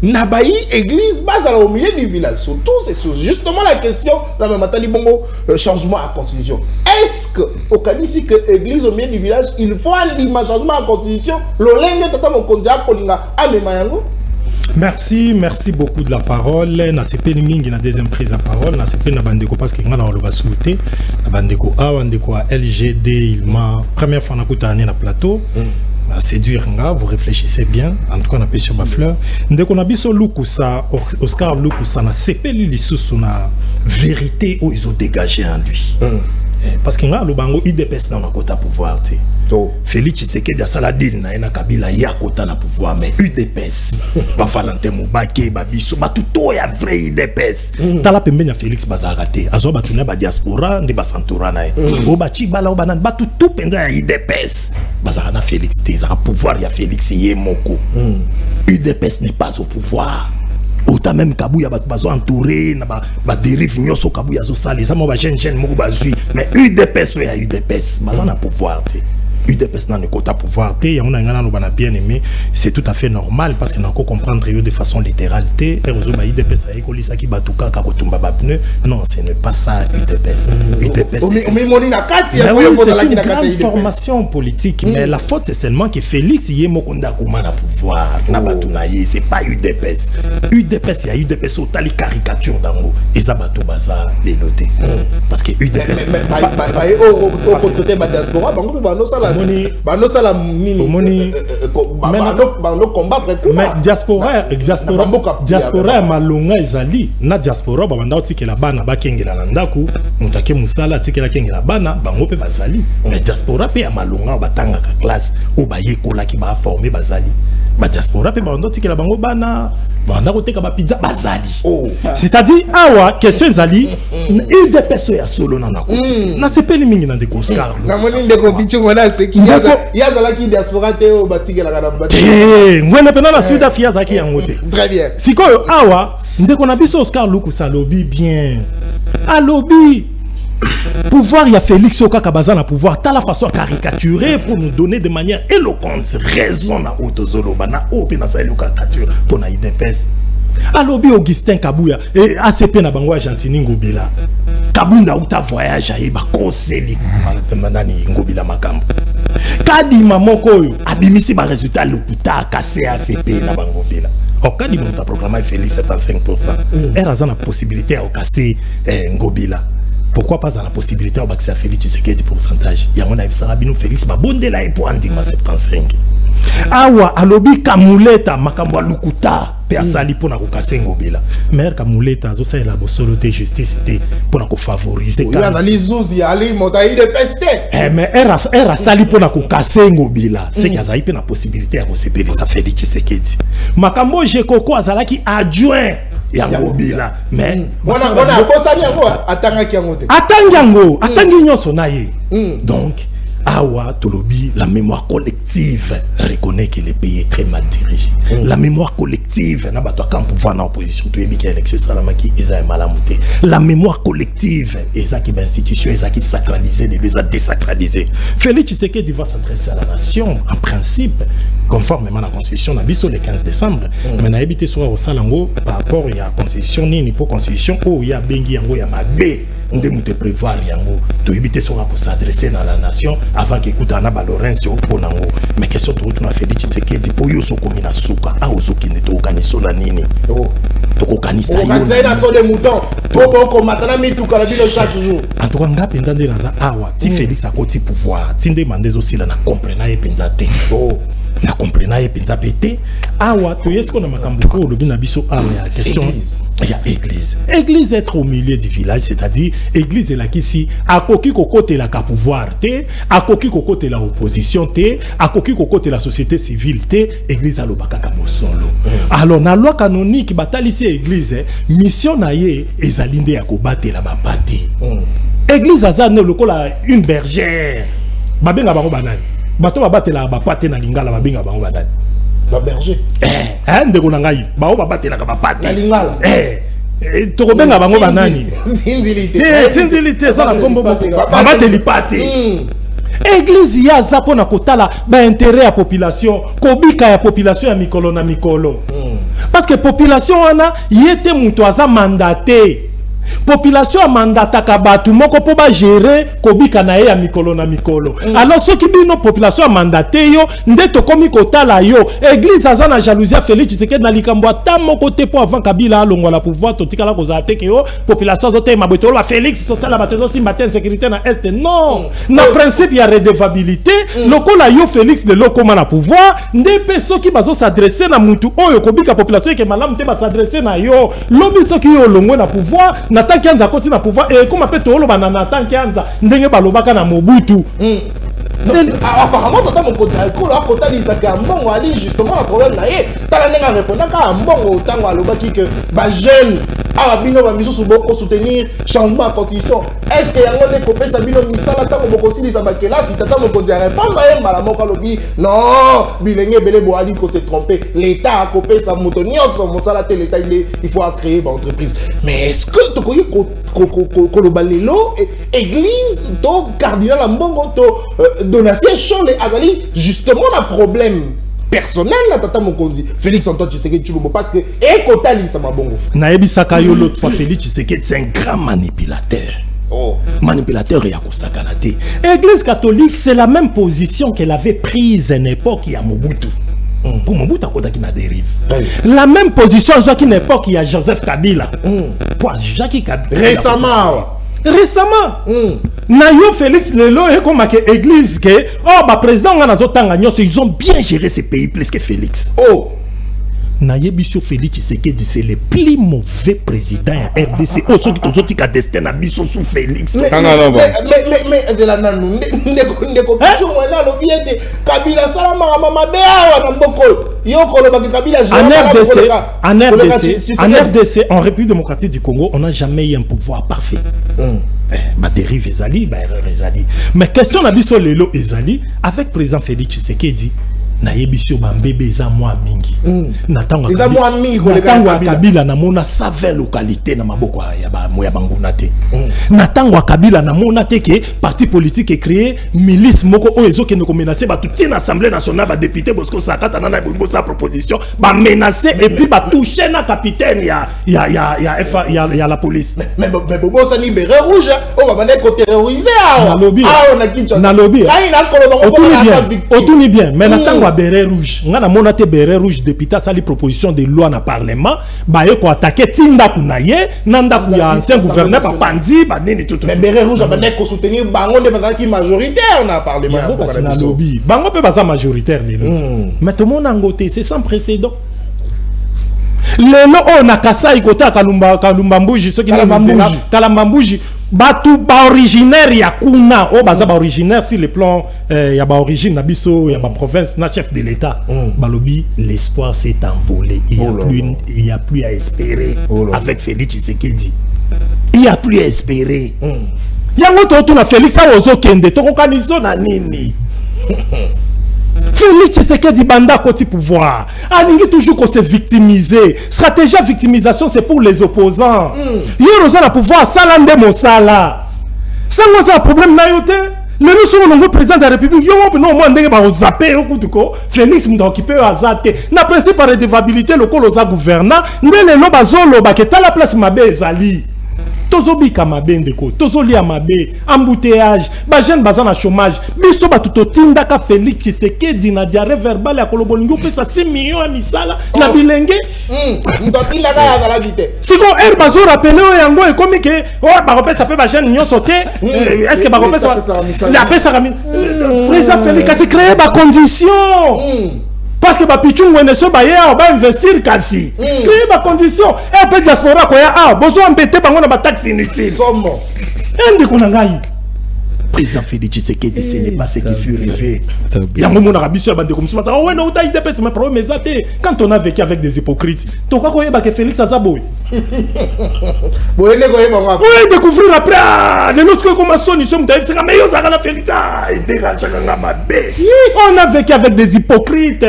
Nabaï, église, base au milieu du village. Surtout, c'est justement la question dans le Matali Bongo, changement à la constitution. Est-ce que, au cas ici, que église au milieu du village, il faut un changement à la constitution? Merci beaucoup de la parole. Na CP Mingi na deuxième prise de parole. Na CP na bandeko parce qu'il y a dans le basouté. Na bandeko A, bandeko A, LGD, il m'a première fois na kuta année na plateau. C'est dur, vous réfléchissez bien. En tout cas, on a payé sur ma fleur. Dès qu'on a vu sur Lukusa, Oscar Lukusa, on a sépelé les sous sur la vérité où ils ont dégagé en lui. Parce qu'il y a le bango IDPS dans le côté pouvoir. Félix Tshisekedi a saladil na Kabila ya kota na pouvoir mais UDPS ba Valentin Mubake ba biso ba tuto ya vrai UDPS tala pembeni ya Félix bazarate azo ba tuna ba diaspora ndi ba santura na o ba chibala o banan ba tuto penga ya UDPS bazarana Félix te za pouvoir ya Félix yemoko UDPS n'est pas au pouvoir. Autant même Kabouya bazo entouré na ba dérive nyoso Kabouya zo sali ça mo ba jeune moko ba zui mais UDPS ya UDPS bazana pouvoir te UDPS n'a pas de pouvoir, bien aimé, c'est tout à fait normal parce qu'on a encore comprendre de façon littérale. Non, ce n'est pas ça UDPS. UDPS c'est une grande formation politique, mais la faute c'est seulement que Félix Yemokonda Kouma na pouvoir. C'est pas UDPS. UDPS, il y a UDPS au tali caricature d'ango. Et ça bateau bazar les noter. Parce que UDPS. bano sala nini bano combattre mais diaspora malonga ezali na diaspora babanda otikela bana bakengela na ndaku mutake musala tikela kengela bana bango pe bazali mais diaspora pe ya malonga batanga ka classe o bayekola ki ba former bazali ba diaspora pe banda otikela bango bana banda koteka ba pizza bazali c'est-à-dire awa question ezali il de personnes ya solo na nakoti na sepeli mingi na de Oscar na moni ndeko pichungo na seki yaza la ki diaspora te o batikela kana bati ngwene pena na Sud Afrique za ki yango te très bien sikoyo awa ndeko na biso Oscar Luku salobi bien alobi pouvoir ya Félix Okaka bazana pouvoir ta la façon caricaturer pour nous donner de manière éloquente raison na autozoloba na ope na saluka caricature pour na IDPS alobi Augustin Kabuya et ACP na bango Argentine ngobila Kabunda uta voyage aye ba conseil manani ngobila makambo kadi mamoko oyo abimisi ba résultat lokuta kase ACP na bango bila okadi monta programme Félix 75% elle a la possibilité au casser ngobila. Pourquoi pas à la possibilité de baxer à Félix Tshisekedi pourcentage? Il y a mon avis Sarabino Félix Babonde là et pour Andima 75. Awa alobi kamuleta makambo lukuta pe asali pona ko kasengo bila. Mère kamuleta zo sa la bosoloté justice té pona ko favoriser ka. Ya ali zuzi ali motayi de peste. Mais era sali pona ko kasengo bila. C'est qu'il y a une possibilité à recevoir sa Félix Tshisekedi. Makambo Jekoko azalaki adjoint yango bila mais wana bosali yango atangaki yango te atangi nyoso na ye donc awa tolobi la mémoire collective reconnaît que le pays est très mal dirigé la mémoire collective na bato quand pouvoir na opposition to yebiki élection salamaki eza malamuté la mémoire collective eza ki institution eza ki sacralisé de les a désacralisé Félix Tshisekedi va s'adresser à la nation en principe conformément à la constitution na biso le 15 décembre mais na habité sur au salango par rapport à la constitution ni pour constitution o ya bengi yango ya mabe on te prévoir yango to habité sur pour s'adresser à la nation avant que écoutana ba Lorenzo ponango mais question to retourner Félix Tshisekedi pour yo so komina suka a ozoki ne to kanisa la nini to ko kanisa yo na so de mouton to ko matana mi tout kalabilo chaque jour en tout cas ngapi nzande na za awa ti Félix a koti pouvoir ti ndemande zo sila na comprendre e penza te na comprendre et penza pété awa to yesko na makambo ko lobi na biso awa ya question il y a église être au milieu du village c'est-à-dire église est là qui a koki kokote la ka pouvoir te a koki kokote la opposition te a koki kokote la société civile te église a lobaka ka bosolo alors na loi canonique batalisi église mission na ye ezalinde ya kobate la bapate église azane lokola une bergère babenga bango banani bato babatela bapate na lingala babenga bango banani ba berger ndeko na ngai bao babatela ka bapate na lingala to kobenga bango banani zinzilité ça na kombo babateli pate église ya zapo na kotala ba intérêt ya population kobika ya population ya mikolo na mikolo parce que population wana yete muto aza mandaté population a mandata kabatu moko po ba gérer kobika na ya mikolo na mikolo alors ce qui bino population a mandaté yo ndeto komi kotala yo église aza na jalousie Félix Tshisekedi na likambo ta moko te po avant Kabila alongo la pouvoir totika la kozate ke yo population zote maboto la Félix social la bateau si matin sécurité na est non na principe ya redevabilité lokola yo Félix de lokoma na pouvoir ndepe soki bazo s'adresser na mutu oyo kobika population ke malamu te ba s'adresser na yo lobi soki yo longo na pouvoir na tanki anza koti na pouvoir et comme appelle tolo banana tanki anza ndenge balobaka na Mobutu apparemment tata mokonzi alcool akotalisa ka mbongo ali justement la problème na ye tala ndenge répondaka ka mbongo tango alobaki que ba jeune awa bino ba misusu boko soutenir changement de constitution est-ce que yango ne kopesa bino misala tango bokosilisa bakelasi tata mokonzi a répondre ye mbala moko alobi non bilenge ebele boali ko se tromper l'état a kopesa moto nyonso mosala te l'état il faut créer ba entreprise mais est-ce que tokoki koloba lelo église to cardinal la mbongo to donation chole azali justement la problème personnel la tata mokonzi Félix Antoine Tshisekedi Tshilombo parce que ekotali sa mabongo na ebisaka yo l'autre fois Félix Tshisekedi c'est un grand manipulateur manipulateur et Sakanaté. Église catholique c'est la même position qu'elle avait prise à une époque il y a Mobutu. Pour Mobutu qui na dérive. La même position à une époque il y a Joseph Kabila. Pour Jacques Kabila. Récemment. Nayo Félix Lelo et comme que église que oh bah président ils ont bien géré ces pays plus que Félix. Oh. Nayebiso Félix Tshisekedi c'est le plus mauvais président à RDC. Oh ceux qui ont dit qu'à destin à biso sous Félix. Mais de la nanou ndeko pichu mwana lobi ete Kabila salama mama bea wana mboko. Yoko lo baki Kabila en RDC en République démocratique du Congo, on n'a jamais eu un pouvoir parfait. Bah dérive ezali, bah erreur ezali. Mais question na biso lelo ezali avec président Félix Tshisekedi. Nayebiso bambebe eza mwa mingi. Natanga Kabila na mona save localité na maboko ya ba moya banguna te. Natanga Kabila na mona te ke parti politique est créé milice moko o ezo ke ne ko menacer ba toute l'Assemblée nationale ba député Bosco Sakata na bo sa proposition ba menacer et puis ba toucher na capitaine ya la police. Mais bobo ça libéré rouge on va bander ko terroriser on a Kinshasa. Na lobby. Otuni bien mais natanga béret rouge nga na mona te béret rouge député sali proposition de loi na parlement ba ye ko attaquer tinda kunaye nanda ku ya ancien gouverneur ba pandi ba nini tout. Mais béret rouge ba nek ko soutenir bango de bazali ki majoritaire na parlement na lobby bango pe baza majoritaire lelo mais tout monde ngoté c'est sans précédent. Lelo on a Kasai kota Kalumba Mbuji ceux qui Kalamba Mbuji batu ba originaire ya kuna o baza ba originaire sur le plan ya ba origine na biso ya ba province na chef de l'état balobi l'espoir s'est envolé il y a plus à espérer avec Félix Tshisekedi il y a plus à espérer yango to na Félix awozo kende to kokanizo na nini Félix Tshisekedi banda côté pouvoir. Alingi toujours qu'on se victimiser. Stratégie de victimisation c'est pour les opposants. Yérosa la pouvoir salande mosala. Ça c'est un problème na yote. Le nous sommes le président de la République. Yo non moi ndenge ba zapper okutuko. Félix m'a occupé azate. Na principe par redevabilité le colosa gouvernant. Ndele no bazolo ba ke la place mabe ezali. Tozobi kamabende ko tozoli amabe embouteillage ba jeune bazana chômage biso ba tutotinda ka Félix Tshisekedi na diarrhée verbale ya kolobolingo pesa 6 millions ya misala na bilenge ndotinda ka ya la vite siko er bazo rappeler yango e komi ke oh ba repesa pe ba jeune nyoso te est-ce que ba repesa la pesa président Félix a se créé ba condition parce que ba pichungu ne so ba ya ba investir kasi créer ba condition et pe diaspora ko ya bozo embêter bango na ba taxe inutile somo ende kuna ngai président Félix Tshisekedi ce n'est pas ce qui fut rêvé yango mona rabiso ba de comme ça oh ouais non ta idée c'est ma problème ezate quand on a vécu avec des hypocrites to quoi ko yeba que Félix azaboy boyele ko yeba ngwa oui découvrir après les autres comme son ils sont d'ailleurs c'est mais yo zakana Félix il dérange nga mabe on a vécu avec des hypocrites.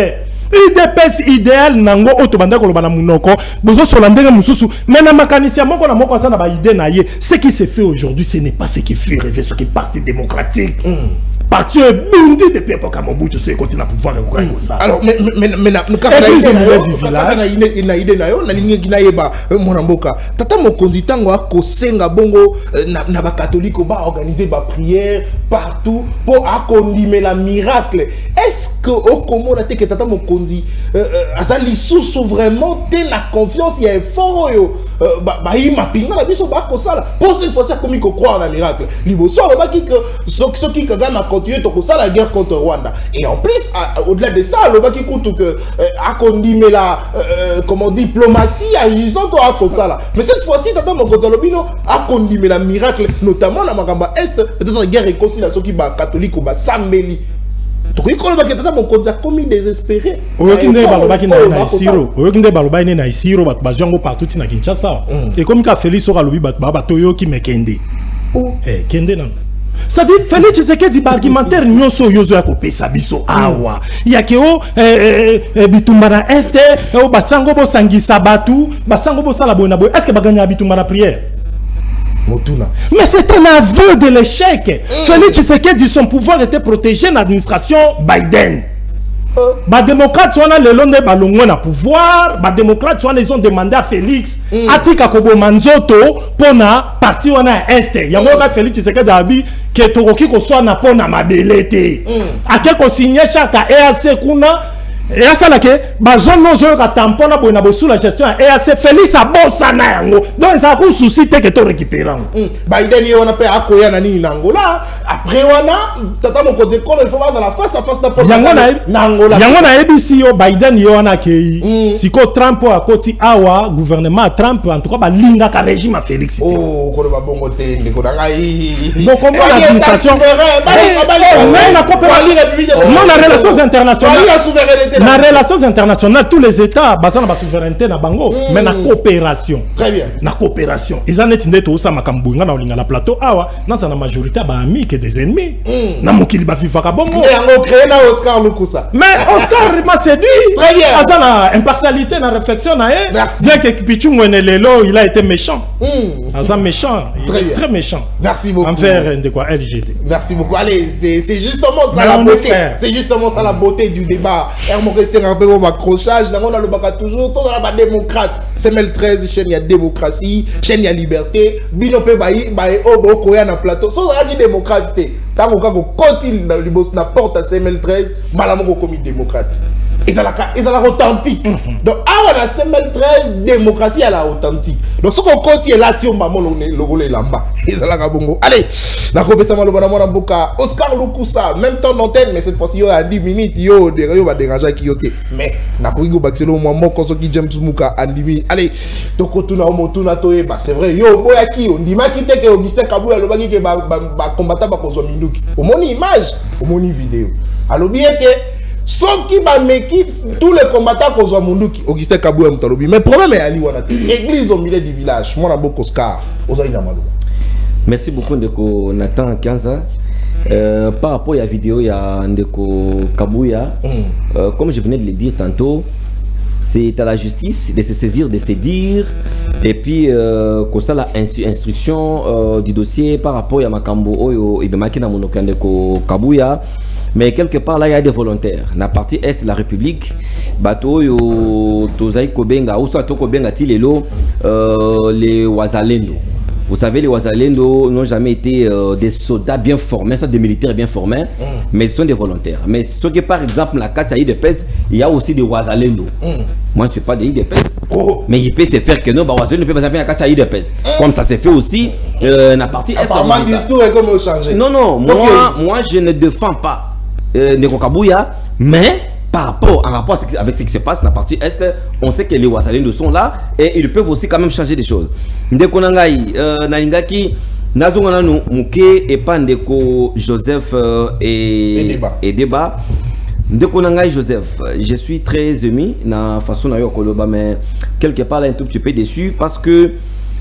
IDPS idéal nango otobanda ko lobana munoko bozo solandenge mususu mais na makanisi moko na moko ça na ba idée na ye ce qui se fait aujourd'hui ce n'est pas ce qui fut rêvé ce qui est parti démocratique parti bundi depuis l'époque à Mobutu ce continue à pouvoir comme ça alors mais na idée na yo na ligne gina yeba mona mboka tata mokonzi tango akosenga bongo na ba catholique ba organiser ba prière partout pour akondime la miracle est-ce que au Congo na te que tata mokonzi azali sous vraiment te la confiance il y a effort yo ba yi mapinga na biso ba ko sala pour cette fois-ci comme il croire na miracle liboso ba ki que soki kaga na continuer to ko sala guerre contre Rwanda et en plus au-delà de ça le ba ki kutu que akondime la comment diplomatie agissant to ako sala mais cette fois-ci tata mokonzi lobino akondime la miracle notamment na makamba est peut-être guerre réconciliation qui ba catholique ou ba sambeli Toko ba ketata mokonzi komi désespéré. Oyokinde balobaki na Isiro. Oyokinde balobaki na Isiro bat bazwango partout na Kinshasa. Et comme ka Félix sera lobi bat baba toyoki mekende. Kende nan. C'est-à-dire Félix Tshisekedi argumentaire nyonso yozo ya kopesa biso awa. Yakeo bitumbara este o basango bo sangisa batu, basango bo sala boy na boy. Est-ce que baganya bitumbara prière? Mais c'est un aveu de l'échec. Félix Tshisekedi, son pouvoir était protégé dans l'administration Biden. Les démocrates sont les londres balongwa na pouvoir. Les démocrates sont ils ont demandé à Félix atika kobo manzoto pour na parti wana est. Yangoka Félix Tshisekedi a dit que toroki ko soit na pona mabelete. A quel ko signé chaque EAC kuna Et à ça là que bazon nos jours à tampon na boina sous la gestion et à se Félix à bossa na yango. Donc ça a souci te que to récupérer. Biden y on a pas akoya na nini Angola. Après wana tata mon côté il faut voir dans la face à face na Angola. Yango na ABC yo Biden yo na kei. Siko Trump a koti awa gouvernement Trump en tout cas ba linga ka régime à Félix. Oh ko ba bongo te ndeko na ngai. Donc comment l'administration non la relations internationales. La relations internationales, tous les États basent sur la souveraineté na bango, mais la coopération. Très bien. La coopération. Ils en étaient tous ça makambunga na olinga la plateau awa, na sa na majorité ba amis que des ennemis. Na mokili ba fifa ka bongo. Mais on crée na Oscar Lukusa. Mais Oscar m'a séduit. Très bien. Asa na impartialité na réflexion na e. Merci. Bien que Pichungu Lelo, il a été méchant. Asa méchant, très méchant. Merci beaucoup. Envers de quoi LGT. Merci beaucoup. Allez, c'est justement ça la beauté. C'est justement ça la beauté du débat. C'est un peu mon accrochage. On a le bac toujours. Tout dans la démocrate. C'est ML13, chaîne il y a démocratie, chaîne il y a liberté. Binope bayi obo koya na plateau. So ça dit démocrate. Tant qu'on continue dans le boss n'importe à CML13, malamo commis démocrate. Et ça la authentique. Donc à la CML13 démocratie elle est authentique. Donc ce qu'on continue là tu maman le rôle lamba. Et ça la bongo. Allez, la compétition malobana mboka Oscar Lukusa même temps d'antenne mais cette fois-ci il y a 10 minutes yo va déranger qui yote. Mais na ko baxelo moi moko so ki James Muka en 10 minutes. Allez, donc tuna motuna toyeba c'est vrai yo boya ki on dima ki te que Augustin Kabula lo baki ke ba combattant ba kozwa minduki. Au mon image, au mon vidéo. Alors bien que ceux qui meki tous les combattants kozwa munduki Augustin Kabula mutalobi. Mais problème est ali wana te. Église au milieu du village. Moi na boko Oscar. Ozaina malo. Merci beaucoup Ndeko Nathan Kanza. Par rapport à la vidéo, il y a Ndeko Kabuya. Comme je venais de le dire tantôt, c'est à la justice de se saisir, de se dire, et puis comme ça la instruction du dossier par rapport à Makambo Oyo et Bemakina Monoka Ndeko Kabuya. Mais quelque part là il y a des volontaires. La partie est de la République, bateau yo Tozai Kobenga, ou soit Tokobenga Tilelo, les Wazalendo. Vous savez, les Wazalendo n'ont jamais été des soldats bien formés, soit des militaires bien formés, mais ce sont des volontaires. Mais ce qui est par exemple la Katia IDPS, il y a aussi des Wazalendo. Moi, je ne suis pas des IDPS, mais il peut se faire que non, Wazalendo ne peut pas faire la Katia IDPS. Comme ça s'est fait aussi, la partie est. Apparemment, le discours est comme changé. Non, non, moi je ne défends pas Ndeko Kabuya, mais en rapport avec ce qui se passe dans la partie Est, on sait que les Wazalendo sont là et ils peuvent aussi quand même changer des choses. Ndeko Nangai, Nalingaki, Nazongana Mouké et pas Ndeko Joseph et Débat. Ndeko Nangai Joseph, je suis très ému dans la façon dont Koloba, mais quelque part là un tout petit peu déçu parce que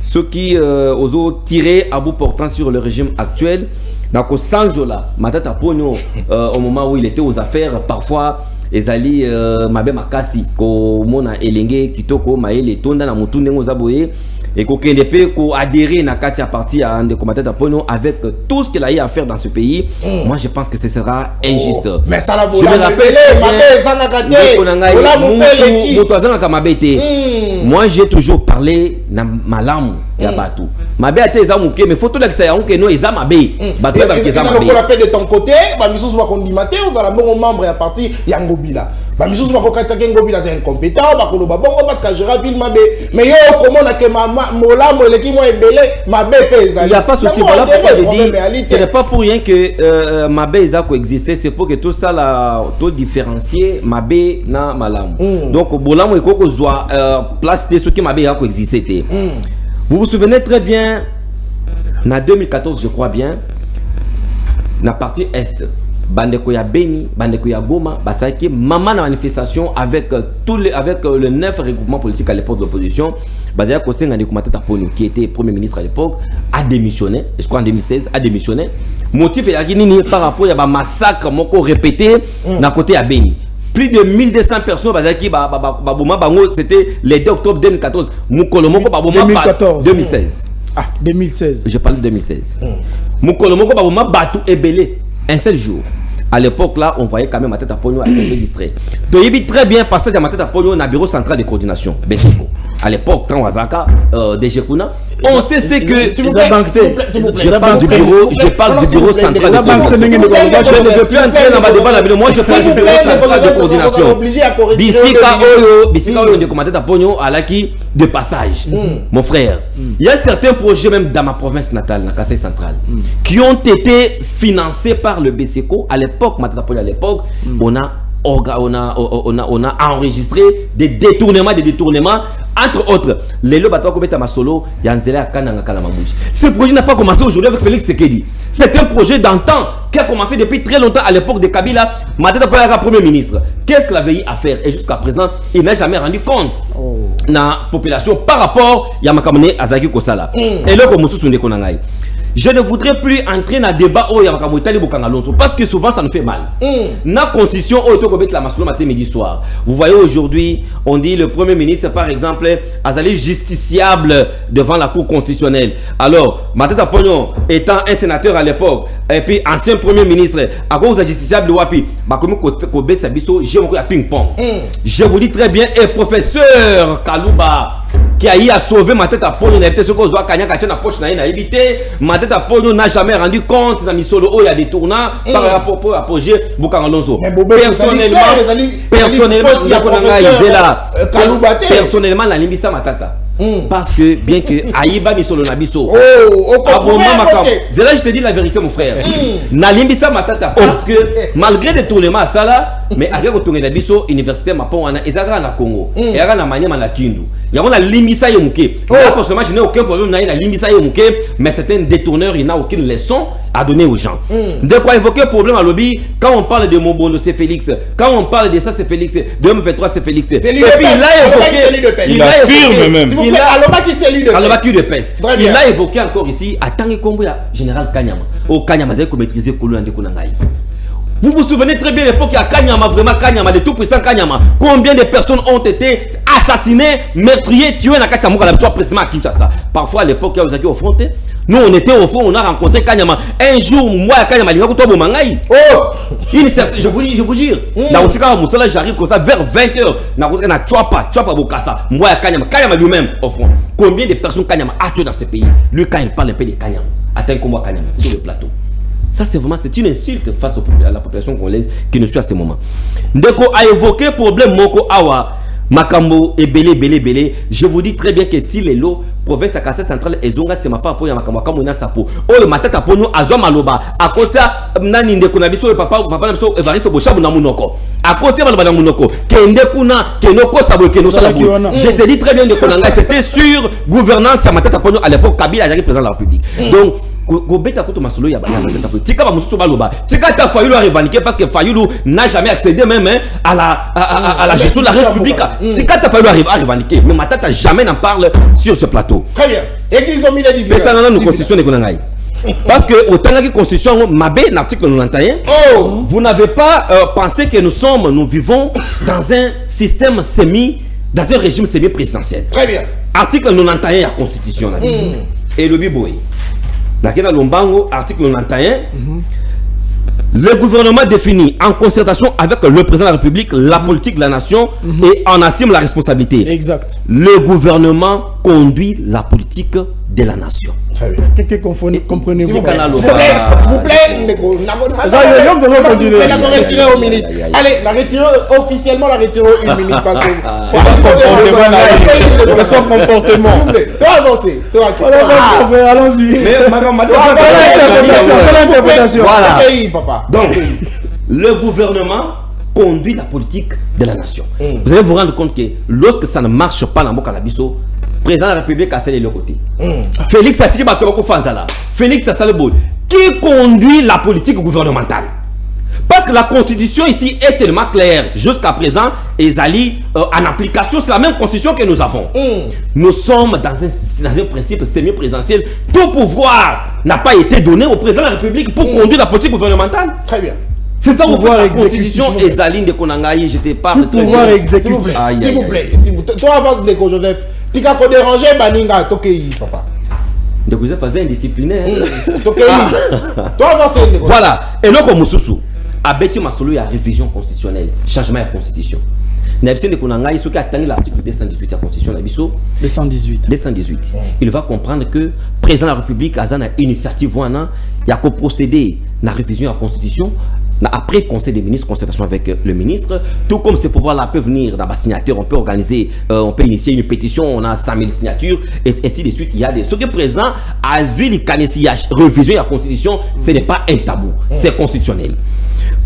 ceux qui osent tirer à bout portant sur le régime actuel, donc au Sanjola, Matata Pogno, au moment où il était aux affaires, parfois. Ezali mabe makasi ko mona elenge kitoko maele tonda na mutunde ngozaboye et ko kendepe ko adhérer na katia parti à Ndeko Matata Ponyo avec tout ce qu'il a eu à faire dans ce pays. Moi je pense que ce sera injuste. Mais ça la je me rappelle moi j'ai toujours parlé na malamu ya batu. Mabe ate ezamuke mais faut tout que ça que no ezamabe. Batu ba kezamabe. On l'appelle de ton côté, ba miso va kondimate, on a bon membre à parti Yangobila. Ba miso va kokatsa Ngobila c'est incompétent, ba koloba bongo parce que Gérard Ville mabe. Mais yo comment na ke mola moleki mo ebele mabe pe ezali. Il y a pas souci, voilà pourquoi je dis ce n'est pas pour rien que mabe eza coexister, c'est pour que tout ça la tout différencier mabe na malamu. Donc bolamu ekoko zwa place de ce qui mabe a coexister. Vous vous souvenez très bien, en 2014, je crois bien, dans la partie Est, Bandeko ya Beni, Bandeko ya Goma, Basaki, maman la manifestation avec le 9 regroupement politique à l'époque de l'opposition, Bazaya Koseng Ndeko Matata Ponyo, qui était Premier ministre à l'époque, a démissionné, je crois en 2016, a démissionné. Motif est par rapport à un massacre moko répété dans côté à Beni. Plus de 1200 personnes, c'était le 2 octobre 2014. 2016. Ah, 2016. Je parle de 2016. Moukolomoko Baboma Batou et Belé. Un seul jour. À l'époque là, on voyait quand même Matata Ponyo à être distrait. Donc il vit très bien passage à Matata Ponyo dans le bureau central de coordination. à l'époque, quand Wazaka, Dejekuna, on sait c'est que... S'il vous plaît, je parle du bureau central de coordination. Je ne veux plus entrer dans ma débat, moi je parle du bureau central de coordination. Bisika Oyo, on est commandé à Pogno à l'acquis de passage. Mon frère, il y a certains projets même dans ma province natale, la Kassai centrale, qui ont été financés par le BCECO. À l'époque, à l'époque, on a enregistré des détournements, entre autres. Les lots battement comme Masolo, Yanzela Kananga Kalamabouji. Ce projet n'a pas commencé aujourd'hui avec Félix Sekedi. C'est un projet d'antan qui a commencé depuis très longtemps à l'époque de Kabila. Matata Poyaga, Premier ministre. Qu'est-ce qu'il avait eu à faire? Et jusqu'à présent, il n'a jamais rendu compte dans la population par rapport à Yamakamone Azaki Kosala. Et là, comme Moussou Sunde Konangai. Je ne voudrais plus entrer dans le débat parce que souvent ça nous fait mal. La constitution la midi soir. Vous voyez aujourd'hui, on dit le Premier ministre par exemple Azali justiciable devant la Cour constitutionnelle. Alors, Matata Pogno étant un sénateur à l'époque et puis ancien Premier ministre, à cause de justiciable Wapi, je vous dis très bien, et professeur Kalouba qui a eu à sauver ma tête à Pogno, ma tête à Pogno n'a jamais rendu compte dans Misolo, il y a des tournants par rapport à projet Boukangalonzo. Personnellement, la limbisa ma tata. Parce que bien que Aïba Misolo Nabiso, je te dis la vérité, mon frère. Nalimbisa ma tata parce que malgré des tournements à Sala, mais avec le tournement Nabiso, université Mapoana, Ezara na Congo, et à la manière na Kindu. Il y a la limbisa yomuke. Personnellement, je n'ai aucun problème dans la limbisa yomuke, mais c'est un détourneur, il n'a aucune leçon à donner aux gens. De quoi évoquer le problème à lobby quand on parle de Mobondo, c'est Félix. Quand on parle de ça, c'est Félix. De M23, c'est Félix. Et puis il a évoqué. Il affirme même. Il a évoqué encore ici, à Tangi Kombo, général Kanyama. Au Kanyama, vous avez maîtrisé Koulouan de Kounangaï. Vous vous souvenez très bien de l'époque, il y a Kanyama, vraiment Kanyama, de tout puissant Kanyama. Combien de personnes ont été assassinées, meurtriées, tuées dans Kachamouka, la soit précisément à Kinshasa. Parfois, à l'époque, il y a aux affrontés. Nous, on était au fond, on a rencontré Kanyama. Un jour, moi, Kanyama, il y a un mangaï. Je vous jure. J'arrive comme ça vers 20h. Na Chouapa Bokassa. Moi, Kanyama lui-même, au fond. Combien de personnes Kanyama a tué dans ce pays? Lui, quand il parle un peu de Kanyama, atteint comme moi Kanyama sur le plateau. Ça, c'est vraiment, c'est une insulte face à la population congolaise qui nous suit à ce moment. Ndeko a évoqué le problème Moko Awa, Makambo et Belé. Je vous dis très bien que Tilelo, province à Kassai centrale, et Zonga, c'est ma part pour Yamakambo, Kamona Sapo. Oh, le matata pour nous, Azwa Maloba. À côté, Nani Ndeko Nabiso, le papa Nabiso, Evaristo Bochabu Namunoko. À côté, Namunoko. Kende Kuna, Kenoko Sabo, Keno Salabou. Je te dis très bien, Ndeko Nanga, c'était sur gouvernance à Matata Pogno à l'époque, Kabila a été président de la République. Donc, Gobeta Koto Masolo ya Matata Pogno. Tika Bamusu Baloba. Tika ta Fayulu a revendiqué parce que Fayulu n'a jamais accédé même à la gestion de la République. Tika ta Fayulu a revendiqué. Mais Matata jamais n'en parle sur ce plateau. Très bien. Église au milieu du mais ça n'a pas de constitution de Konangaï. Parce que autant que constitution Mabé, l'article 91, vous n'avez pas pensé que nous vivons dans un système dans un régime semi-présidentiel. Très bien. Article 91 de la constitution. Et le Biboy. Dans le Lombango, article 91, le gouvernement définit en concertation avec le président de la République la politique de la nation et en assume la responsabilité. Exact. Le gouvernement conduit la politique de la nation. Très bien. Comprenez-vous? S'il vous plaît, la retirer aux minutes. Allez, la retirer officiellement, la retirer une minute. Son comportement. Toi avancé. Allons-y. Voilà. Donc, le gouvernement conduit la politique de la nation. Vous allez vous rendre compte que lorsque ça ne marche pas dans Mboka Labiso, le président de la République a scellé le côté. Félix Atiki Batoko Fanzala. Félix Assalebo. Qui conduit la politique gouvernementale? Parce que la constitution ici est tellement claire. Jusqu'à présent, Ezali, en application, c'est la même constitution que nous avons. Nous sommes dans un principe semi-présidentiel. Tout pouvoir n'a pas été donné au président de la République pour conduire la politique gouvernementale. Très bien. C'est ça où la constitution Ezaline de Konangaï, je te parle très pouvoir bien. exécutif. S'il vous plaît. Toi avance de Joseph. Tu as dérangé Baninga, Tokei, papa. Donc vous êtes indisciplinaire. Toi avance. Voilà. Et là, comme Moussoussou, Abeti Masolo, il y a révision constitutionnelle, changement de la constitution. N'absent de Konanga, ce qui atteint l'article 218 de la Constitution de la Bisso. 218. Il va comprendre que le président de la République a une initiative, il y a qu'au procéder à la révision de la Constitution. Après conseil des ministres, concertation avec le ministre, tout comme ces pouvoirs-là peuvent venir dans la signature, on peut organiser, on peut initier une pétition, on a 100 000 signatures, et ainsi de suite. Il y a des. Ce qui est présent, à Zuli Kanesi, révision de la Constitution, ce n'est pas un tabou, c'est constitutionnel.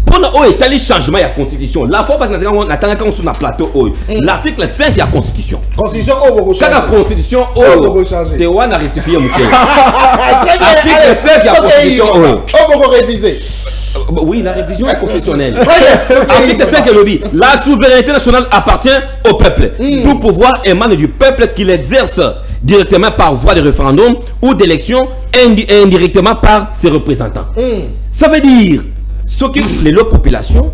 Pendant le changement de la Constitution, la fois parce qu'on attend qu'on soit sur le plateau, l'article 5 de la Constitution. Constitution, chaque la Constitution, tu as rectifié mon cœur. Article 5 de la Constitution, on va réviser. Oui, la révision est constitutionnelle. Article 5 est le dit. La souveraineté nationale appartient au peuple. Tout pouvoir émane du peuple qui l'exerce directement par voie de référendum ou d'élection, indirectement par ses représentants. Ça veut dire, ce que les populations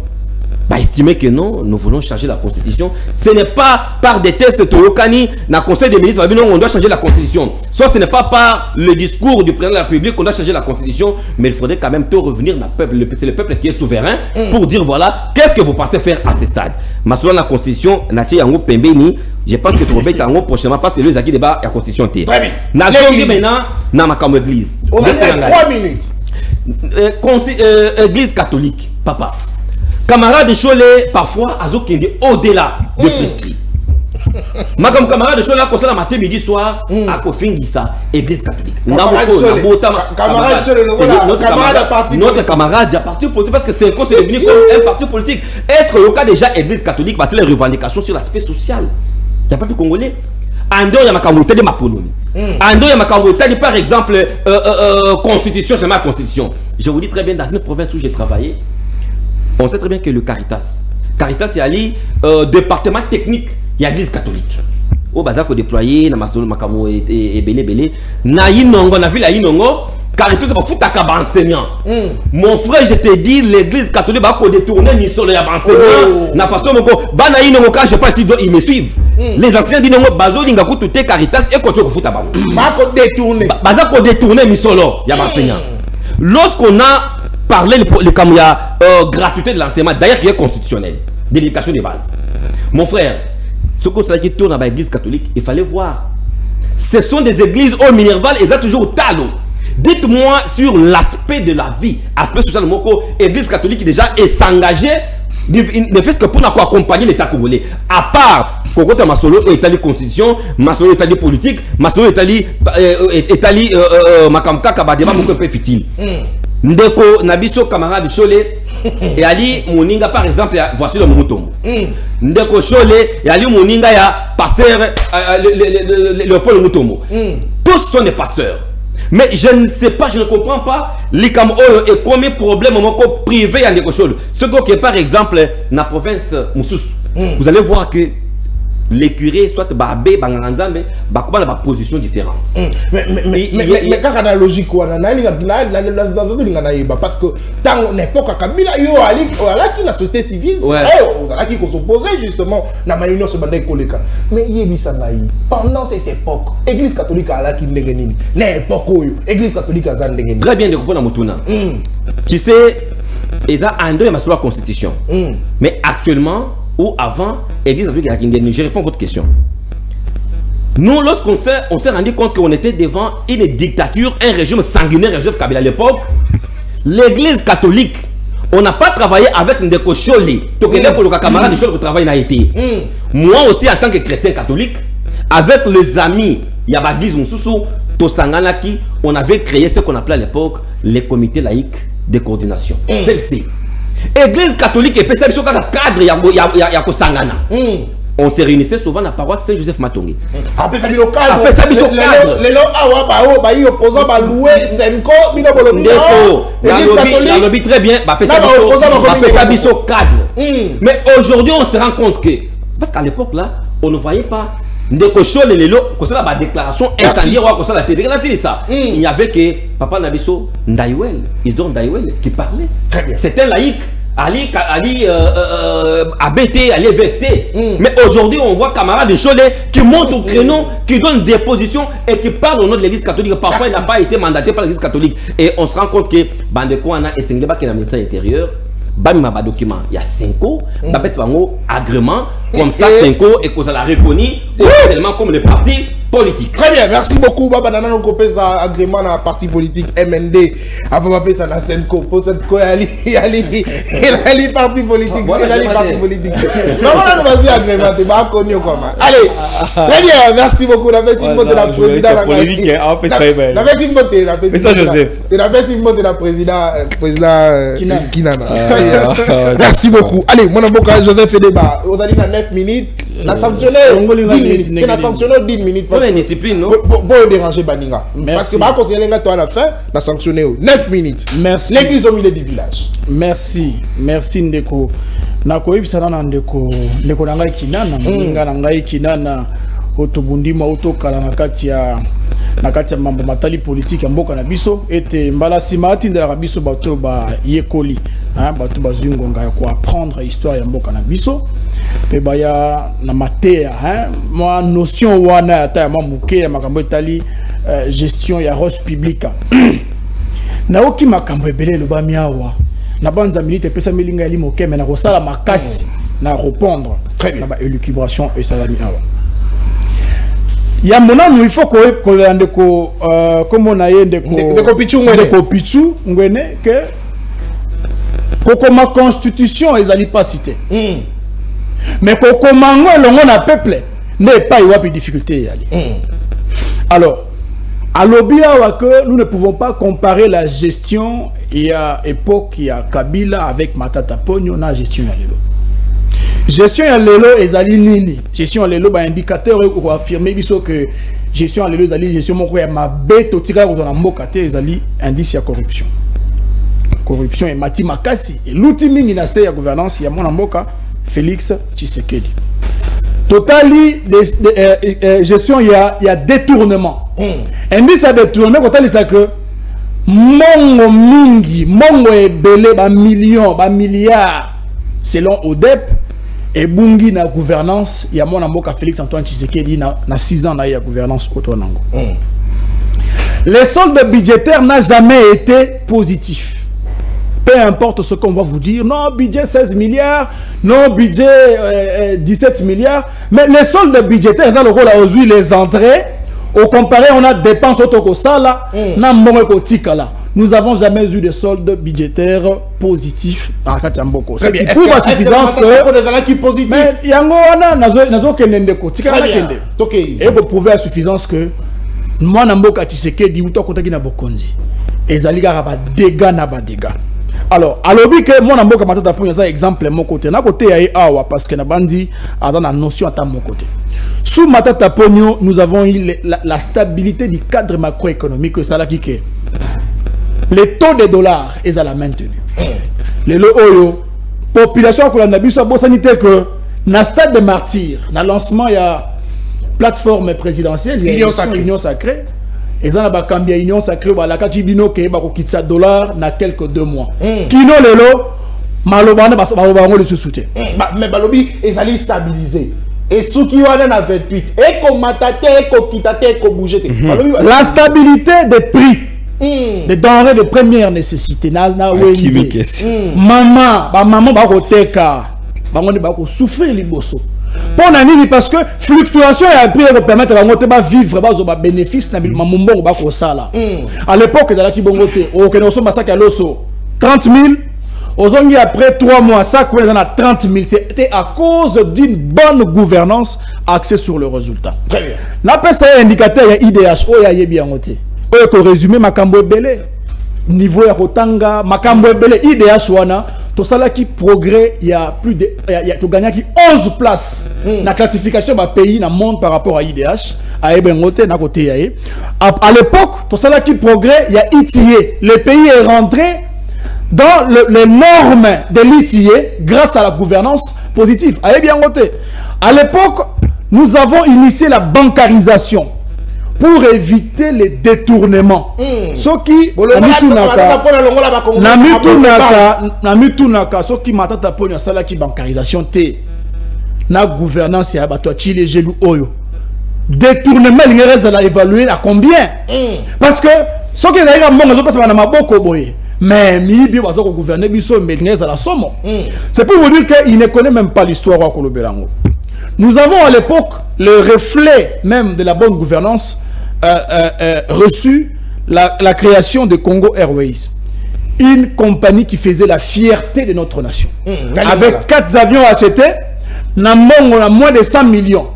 estimer que non, nous voulons changer la Constitution. Ce n'est pas par des tests Toyokani, dans le Conseil des ministres, on doit changer la Constitution. Soit ce n'est pas par le discours du président de la République qu'on doit changer la Constitution, mais il faudrait quand même tout revenir dans le peuple. C'est le peuple qui est souverain pour dire voilà, qu'est-ce que vous pensez faire à ce stade. Mais selon la Constitution, je pense que tu vas être prochainement parce que les acquis débat la Constitution. Très bien. Maintenant, dans ma église. On a 3 minutes. Église catholique, papa. Camarade de Cholet, parfois, au-delà de prescrit. Ma comme camarade de Cholet, comme ça, la matin, midi, soir, à Kofingissa, église catholique. Notre camarade à parti politique, parce que c'est devenu comme un parti politique. Est-ce que le cas déjà église catholique, parce que les revendications sur l'aspect social, il n'y a pas plus congolais. Ando ya makambo de maponomi. Ando ya makambo par exemple constitution, jamais constitution. Je vous dis très bien, dans une province où j'ai travaillé, on sait très bien que le Caritas, il y a le département technique, il y a l'église catholique. Au bazar qu'on déployé, na masolo makamo et belé. Na yinongo, na ville à yinongo, Caritas va foutre à enseignant. Mon frère, je te dis, l'église catholique va détourner ni solo ya enseignant. Na façon moko, bana yinongo quand je passe, ils me suivent. Les anciens disent non, bazo linga kutu te Caritas et quand tu foutre à bango. Ba détourner. Bazar qu'on détourner ni solo ya enseignant. Lorsqu'on a parler le camouya gratuité de l'enseignement, d'ailleurs qui est constitutionnel, de l'éducation de base. Mon frère, ce qu'on s'est dit tourne à l'église catholique, il fallait voir. Ce sont des églises au Minerval et ça toujours au talon. Dites-moi sur l'aspect de la vie, aspect social de Moko, église catholique qui déjà est s'engager, ne fait que pour accompagner l'État congolais. À part Kokota Masolo est allé constitution, Masolo est allé politique, Masolo est allé Makamka Kabadema beaucoup peu futile. Ndeko Nabiso camarade Cholet et Ali Moninga par exemple voici le Moutombo. Ndeko Cholet et Ali Moninga ya pasteur Léopold Moutombo. Tous sont des pasteurs. Mais je ne sais pas, je ne comprends pas les Cameroun et combien de problèmes privés à Ndeko Cholet. Ce qui est par exemple dans la province Moussous. Vous allez voir que les curés, soit Babé, Banganzambe, Bakuba a position différente. Mais quand on a logique, parce que dans l'époque, Kabila, il y a la société civile, il y a qui s'opposait justement dans la union mais pendant cette époque, l'église catholique a qui l'époque où l'église catholique a très bien de comprendre Mutuna. Tu sais, ils ont un deux la constitution. Mais actuellement, ou avant, l'église catholique a qui je réponds à votre question. Nous, lorsqu'on s'est rendu compte qu'on était devant une dictature, un régime sanguinaire, Joseph Kabila à l'époque, l'église catholique, on n'a pas travaillé avec Ndeko Choli. Donc, le camarade de Choli qui travaille n'a été. Moi aussi, en tant que chrétien catholique, avec les amis, Yabadis Moussoussou, Tosanganaki, on avait créé ce qu'on appelait à l'époque les comités laïcs de coordination. Celle-ci. Église catholique et PCB, sur le cadre, il y a Kosangana. On se réunissait souvent à la paroisse Saint-Joseph Matongi. Après ça, les gens opposants à louer 5 ans. Très bien. Mais aujourd'hui, on se rend compte que, parce qu'à l'époque là, on ne voyait pas Ndeko Chole lelo, comme ça la déclaration incendiaire, comme ça la télé, c'est ça. Il y avait que Papa Nabiso Ndaiwel, Isidore Ndaiwel qui parlait. C'était un laïc. Ali ABT, Ali VT. Mais aujourd'hui, on voit camarade de Cholet qui monte au créneau, qui donne des positions et qui parle au nom de l'église catholique. Parfois, il n'a pas été mandaté par l'église catholique. Et on se rend compte que Bandeko Ana et Sengleba qui est dans le ministère intérieur, Bamima document, il y a 5 ans, Babes Bango, agrément, Comme ça, Senko et qu'on l'a reconnu officiellement comme le parti politique. Très bien, merci beaucoup. Baba Nana nous copie un agrément dans le parti politique MND. Avant de ça dans Senko, pour cette quoi ali parti politique, ali parti politique. Non, on va dire agrément, tu vas connu comment. Allez, très bien, merci beaucoup. La merci de la présidente. La merci de la présidente. La merci de la présidente Kinana. Merci beaucoup. Allez, mon avocat Joseph Edeba, on a dit dans 9 minutes. La sanctionné 10 minutes. La sanctionné 10 minutes. Pour la discipline, non? Pour déranger Baninga. Parce que quand on a à la fin, la sanctionné 9 minutes. Merci. L'église au milieu du village. Merci. Merci Ndeko. Nako ibisana na Ndeko. Ndeko nangai kinana. Ninga nangai kinana. Otobundima otokala na kati ya mambo matali politique ya mboka na biso ete mbala sima atindela biso bato ba yekoli bato bazungonga ya ko apprendre histoire ya mboka na biso pe baya na matea moi notion wana ata ya mamuke ya makambo etali gestion ya ros publica na oki makambo ebele lo ba miawa na banza milite pesa milinga ya limoke mais na kosala makasi na répondre na ba élucubration et salami awa. Il y a mon il faut que comme on a ndeko pichu ngwene que ma constitution ils pas cité mais que mango longo na peuple n'est pas y a plus difficulté y aller. Alors à l'obia que nous ne pouvons pas comparer la gestion il y a époque il y a Kabila avec Matata Ponyo na gestion ya lelo. Gestion à l'élo ezali nini? Gestion à l'élo ba indicateur ou affirmer biso que gestion à l'élo ezali gestion moko ya mabe to tika ko na mboka te ezali indice ya corruption. Corruption et mati makasi et l'outil mingi na se ya gouvernance ya mona mboka Félix Tshisekedi. Totali gestion ya détournement. Indice ya détournement totali ça que mongo mingi, mongo ebele ba millions, ba milliards selon ODEP. Et bungi na gouvernance, il y a mon amour Félix Antoine Tshisekedi na 6 ans na ya gouvernance autonome. Le solde budgétaire n'a jamais été positif. Peu importe ce qu'on va vous dire, non budget 16 milliards, non budget 17 milliards, mais les soldes budgétaires, ça le rôle aujourd'hui les entrées, au comparé on a dépenses auto sala, na mbongo tikala. Nous n'avons jamais eu de solde budgétaire positif dans la Katiamboko. C'est pour la suffisance que... Mais il y a et vous pouvez à suffisance que moi, Namboka Tshisekedi, ou Tokotaki na Bokonzi. Et Zaliga ba dégâts na ba dégâts. Alors, à l'objet que moi, Namboka Matata pour un exemple, mon côté. Na côté ya awa parce que na bandi a dans la notion à mon côté. Sous Matata Pogno, nous avons eu la stabilité du cadre macroéconomique. Ça là qui est. Les taux de dollars ils ont maintenu. Les oyo population ko na biso bo sanité que na stade de martyr, na lancement il y a plateforme présidentielle, Union sacrée. Ils ont ba cambia Union sacrée ba la kati bino ke ba ko kitsa dollar na quelques 2 mois. Kino lelo malobana ba ngo le soutien. Mais balobi ils allaient stabiliser. Et ce qui est na 28 et ko matate ko kitate ko bouger. La stabilité des prix. Des denrées de première nécessité. Maman, maman va teka, va souffrir les bossos. Pour nani parce que fluctuation et après va permettre à vivre, va bénéfice na mamumbo va ko sala. À l'époque de la kibongote, au Kenoso massacre à l'osso 30 000. Aujourd'hui après 3 mois, ça qu'on a 30 000. C'était à cause d'une bonne gouvernance axée sur le résultat. Très bien. N'appelle ça indicateur IDH, oh ya bien noté. Pour résumer makambo ebele niveau ya kotanga makambo ebele IDH wana to sala qui progrès il y a plus de to gagner qui 11 places na classification ba pays na monde par rapport à IDH a ebengote na côté yaé à l'époque to sala qui progrès il y a ITA le pays est rentré dans les normes de l'ITA grâce à la gouvernance positive a ebengote à l'époque nous avons initié la bancarisation pour éviter les détournements. Ce qui ce qui matata pona sala qui bancarisation té na gouvernance ya bato chile gelu oyo détournement il reste à évaluer à combien parce que ce qui est bon passe na maboko boye mais mibi bazo ko gouverner biso mais à la somme c'est pour vous dire qu'il ne connaît même pas l'histoire wa Kolobelango Nous avons à l'époque le reflet même de la bonne gouvernance reçu la création de Congo Airways. Une compagnie qui faisait la fierté de notre nation. Avec 4 avions achetés, on a moins de 100 millions.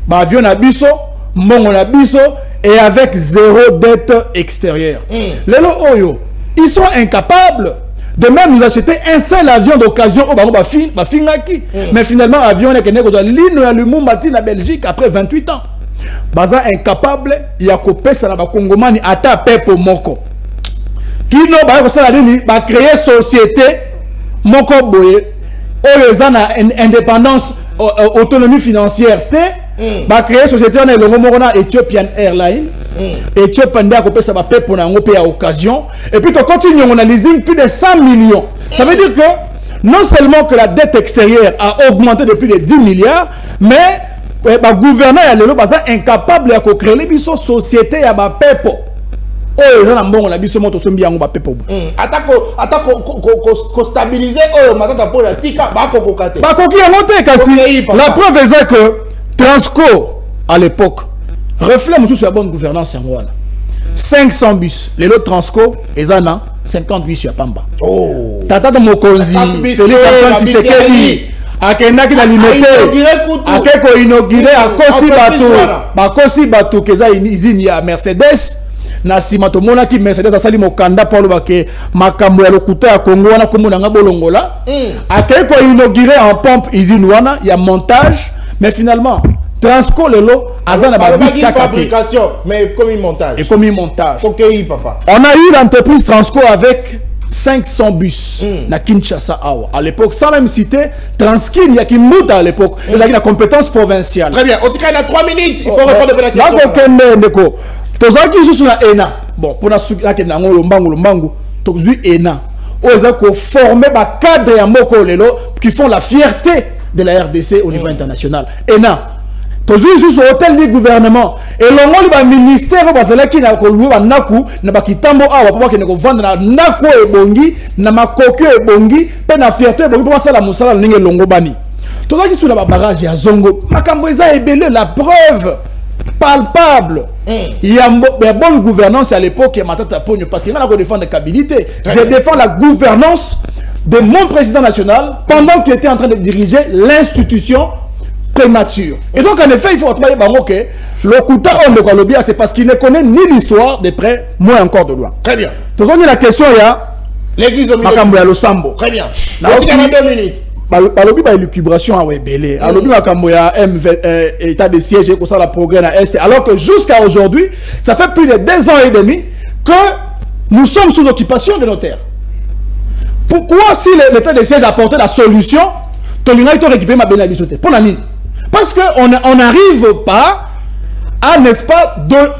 Avion na biso, mongo na biso, et avec 0 dette extérieure. Les Oyo, ils sont incapables de même nous acheter un seul avion d'occasion au Bango Bafingaki. Mais finalement, l'avion est l'île la Belgique après 28 ans. Baza incapable, il y a coupé ça na Congomani ata pepo moko. Kino ba créer société moko boye oyo na indépendance autonomie financière ba créer société na longo moko na Ethiopian Airlines Ethiopian nda ko pesa ba pepo na ngo pe à occasion et puis to continue on a leasing plus de 100 millions. Ça veut dire que non seulement que la dette extérieure a augmenté de plus de 10 milliards mais le gouverneur est incapable de créer les sociétés à ma pepo. Oh, ils ont un bon la biso moto sombi yango ba pepo. Attaque stabiliser oh matata pour la tika ba ko kokate. Ba ko ki monté kasi. La preuve est que Transco à l'époque reflet monsieur sur la bonne gouvernance en Rwanda. 500 bus, les lots Transco et ana 50 bus sur Pamba. Oh. Tata de Mokonzi, Félix Antoine Tshisekedi. Akendaki na limité akeko inauguré akosi bato keza izini ya Mercedes na sima to mona ki Mercedes asali mokanda pour le ke makambo ya lokuta ya Congo wana komona nga bolongola akeko inauguré en pompe izini wana ya montage mais finalement Transco lelo azana ba fabrication mais comme montage et comme montage OK papa on a eu l'entreprise Transco avec 500 bus na Kinshasa awa. À l'époque, sans même citer Transkin, il y a qui monte à l'époque. Il a la compétence provinciale. Très bien. On dit qu'il y a 3 minutes. Il faut répondre à la question. Là, qui joue la ENA. Bon, pour la lombangu, ENA. Ils ont formé des cadres à Moko qui font la fierté de la RDC au niveau international. ENA. Toujours sur hôtel du gouvernement et le ministère qui n'a pas naku na bakitambo awa papa qui ne vendre na naku ebongi na makoko ebongi pe na fierté ebongi pour ça la musala ninge longo bani tout ça qui sur la barrage ya zongo makambo eza ebele la preuve palpable il y a bonne gouvernance à l'époque et matata pogno parce qu'il y a la défendre la stabilité je défends la gouvernance de mon président national pendant qu'il était en train de diriger l'institution prémature. Et donc en effet, il faut retrouver que le Kouta c'est parce qu'il ne connaît ni l'histoire de près, moins encore de loin. Très bien. Donc on a la question, il y a l'église au milieu. Le Sambo. Très bien. Là, il y a 2 minutes. Balobi ba élucubration à Webele. Alobi makambo ya état de siège et ça la progrès à Est. Alors que jusqu'à aujourd'hui, ça fait plus de 2 ans et demi que nous sommes sous occupation de nos terres. Pourquoi si l'état de siège a apporté la solution, Tolina est récupéré ma bénédiction pour la mine? Parce qu'on n'arrive pas à, n'est-ce pas,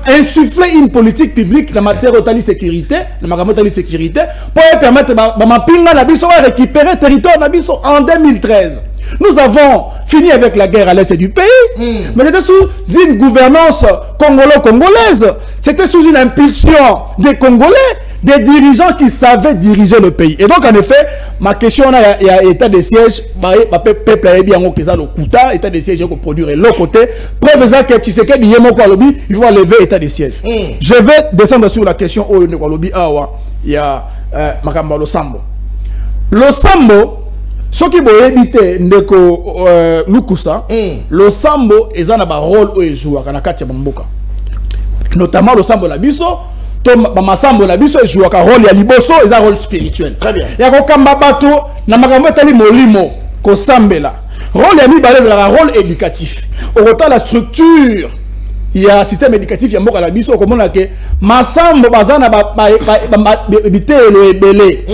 insuffler une politique publique en matière de sécurité, pour permettre de récupérer le territoire en 2013. Nous avons fini avec la guerre à l'est du pays, mais c'était sous une gouvernance congolo-congolaise. C'était sous une impulsion des Congolais, des dirigeants qui savaient diriger le pays. Et donc, en effet, ma question, il y a état de siège, peuple a bien le Kouta, état de siège, il faut produire l'autre côté. Preuve que Tshisekedi, il faut lever état de siège. Je vais descendre sur la question où il y a le Sambo. Le Sambo, ce qui veut éviter de Lukusa, le Sambo, il a un rôle où il joue à Kanakati Bamboka. Notamment le Sambo Labiso. Masambo na biso joue un rôle ya liboso et un rôle spirituel. Très bien. Ya ko kamba bato na makambo tali molimo ko sambela. Rôle ya mi balé la rôle éducatif. Au retard la structure il y a un système éducatif ya mboka la biso comme on a que masambo bazana ba bitelo ebele.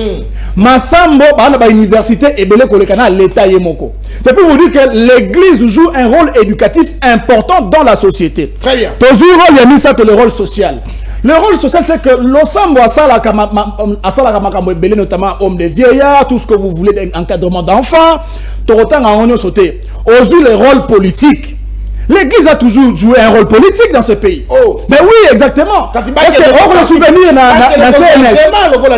Masambo bana ba université ebele ko le canal l'état yemoko. C'est pour vous dire que l'église joue un rôle éducatif important dans la société. Très bien. Toujours il y a mis ça que le rôle social. Le rôle social, c'est que l'ensemble a ça, notamment homme de vieillards, tout ce que vous voulez, encadrement d'enfants, tout autant en sauté. Aujourd'hui, le rôle politique, L'église a toujours joué un rôle politique dans ce pays. Oh. Mais oui, exactement. Est-ce que on le souvenir na CNS?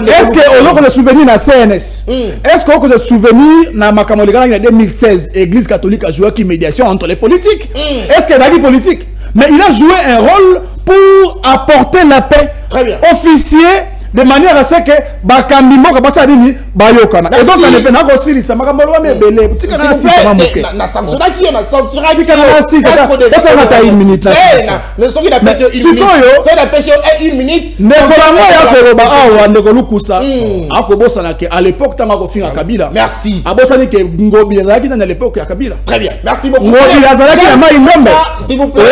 Est-ce que on le souvenir na CNS? Est-ce qu'on le souvenir na Makamoligana en 2016, Église catholique a joué qui médiation entre les politiques? Est-ce qu'il y a des politiques? Mais il a joué un rôle pour apporter la paix. Très bien. Officier de manière à ce que Bakambimo kabasa dini bayokana. Et donc on est venu aussi ça makambolwa mebele. S'il vous plaît, na sanctionné qui na censuré qui ça va ta 1 minute là. Mais ce qui n'a pas sur 1 minute. Ça n'a pas sur 1 minute. Nekolango ya koloba awa ndekolukusa. Akobosa na ke à l'époque tanga ko finga Kabila. Merci. Abosani ke Ngobi lazaki na l'époque ya Kabila. Très bien. Merci beaucoup. Ngobi lazaki na mai nombe. S'il vous plaît.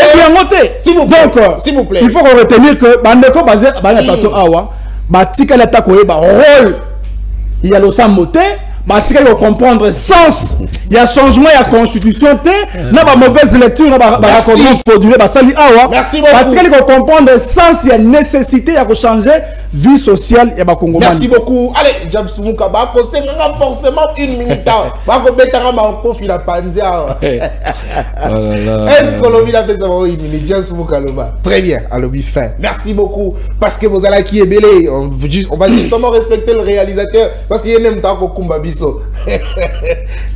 S'il vous plaît. Donc s'il vous plaît. Il faut qu'on retenir que bandeko basé bana plateau awa batika leta koyeba rôle il y a le samoté batika yo comprendre sens il y a changement il y a constitution té na ba mauvaise lecture na ba raccordement frauduleux ba sali awa batika yo comprendre sens il y a nécessité il y a changer vie sociale et ba Congolais. Merci beaucoup. Allez, James Muka ba ko senga forcément 1 minute ba ko betara ma ko fila pandia. Est-ce que l'on a fait ça 1 minute James Muka loba. Très bien, alobi fin. Merci beaucoup parce que vous allez qui est belé, on va justement respecter le réalisateur parce qu'il n'aime pas ko kumba biso.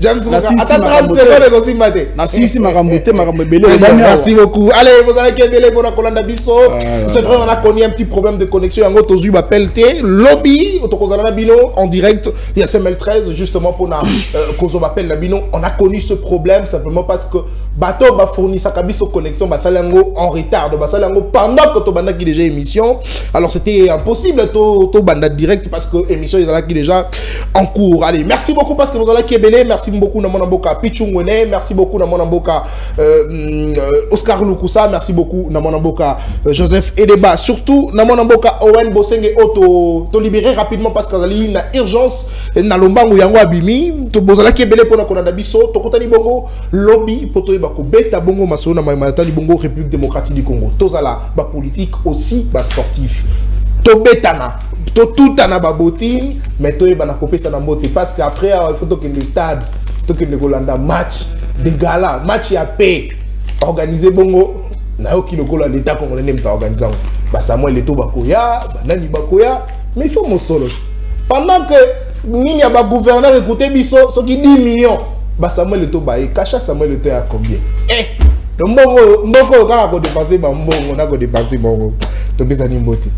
James Muka attends 30 secondes aussi maté. Na si makambote makambebele. Merci beaucoup. Allez, vous allez qui est belé pour la Kolanda biso. C'est vrai on a connu un petit problème de connexion en gros Pelleté, lobby, en direct, il y a CML13, justement pour qu'on appelle la bino. On a connu ce problème simplement parce que bateau va fournir sa cabine connexion, basalango en retard, basalango pendant que tu banda qui déjà émission. Alors c'était impossible to banda direct parce que émission est qui déjà en cours. Allez, merci beaucoup parce que vous allez Kébélé, merci beaucoup Namona Mboka Pichungwene, merci beaucoup Namona Mboka Oscar Lukusa, merci beaucoup Namona Mboka Joseph Edeba, surtout Namona Mboka Owen Bossé to libérer rapidement parce qu'il y a une urgence na lombango yango abimi to bozala kebele pona konanda biso to kotani bongo lobby poto ba ko beta bongo masona matali bongo République démocratique du Congo tozala ba politique aussi ba sportif to betana to tutana ba botine mais to ba na kopesa na mbote parce que après il faut que le stade to que le Golanda match de gala match ya paix organiser bongo na yo ki le gola l'état congolais n'aime pas organiser bah Samuel Eto'o bakoya banani bakoya mais il faut mon solo pendant que nini ya ba gouverneur écouter biso so ki 10 millions bah Samuel Eto'o ba cacha Samuel Eto'o à combien mbongo kaka ko dépenser ba mbongo na ko dépenser bongo to bezani mbote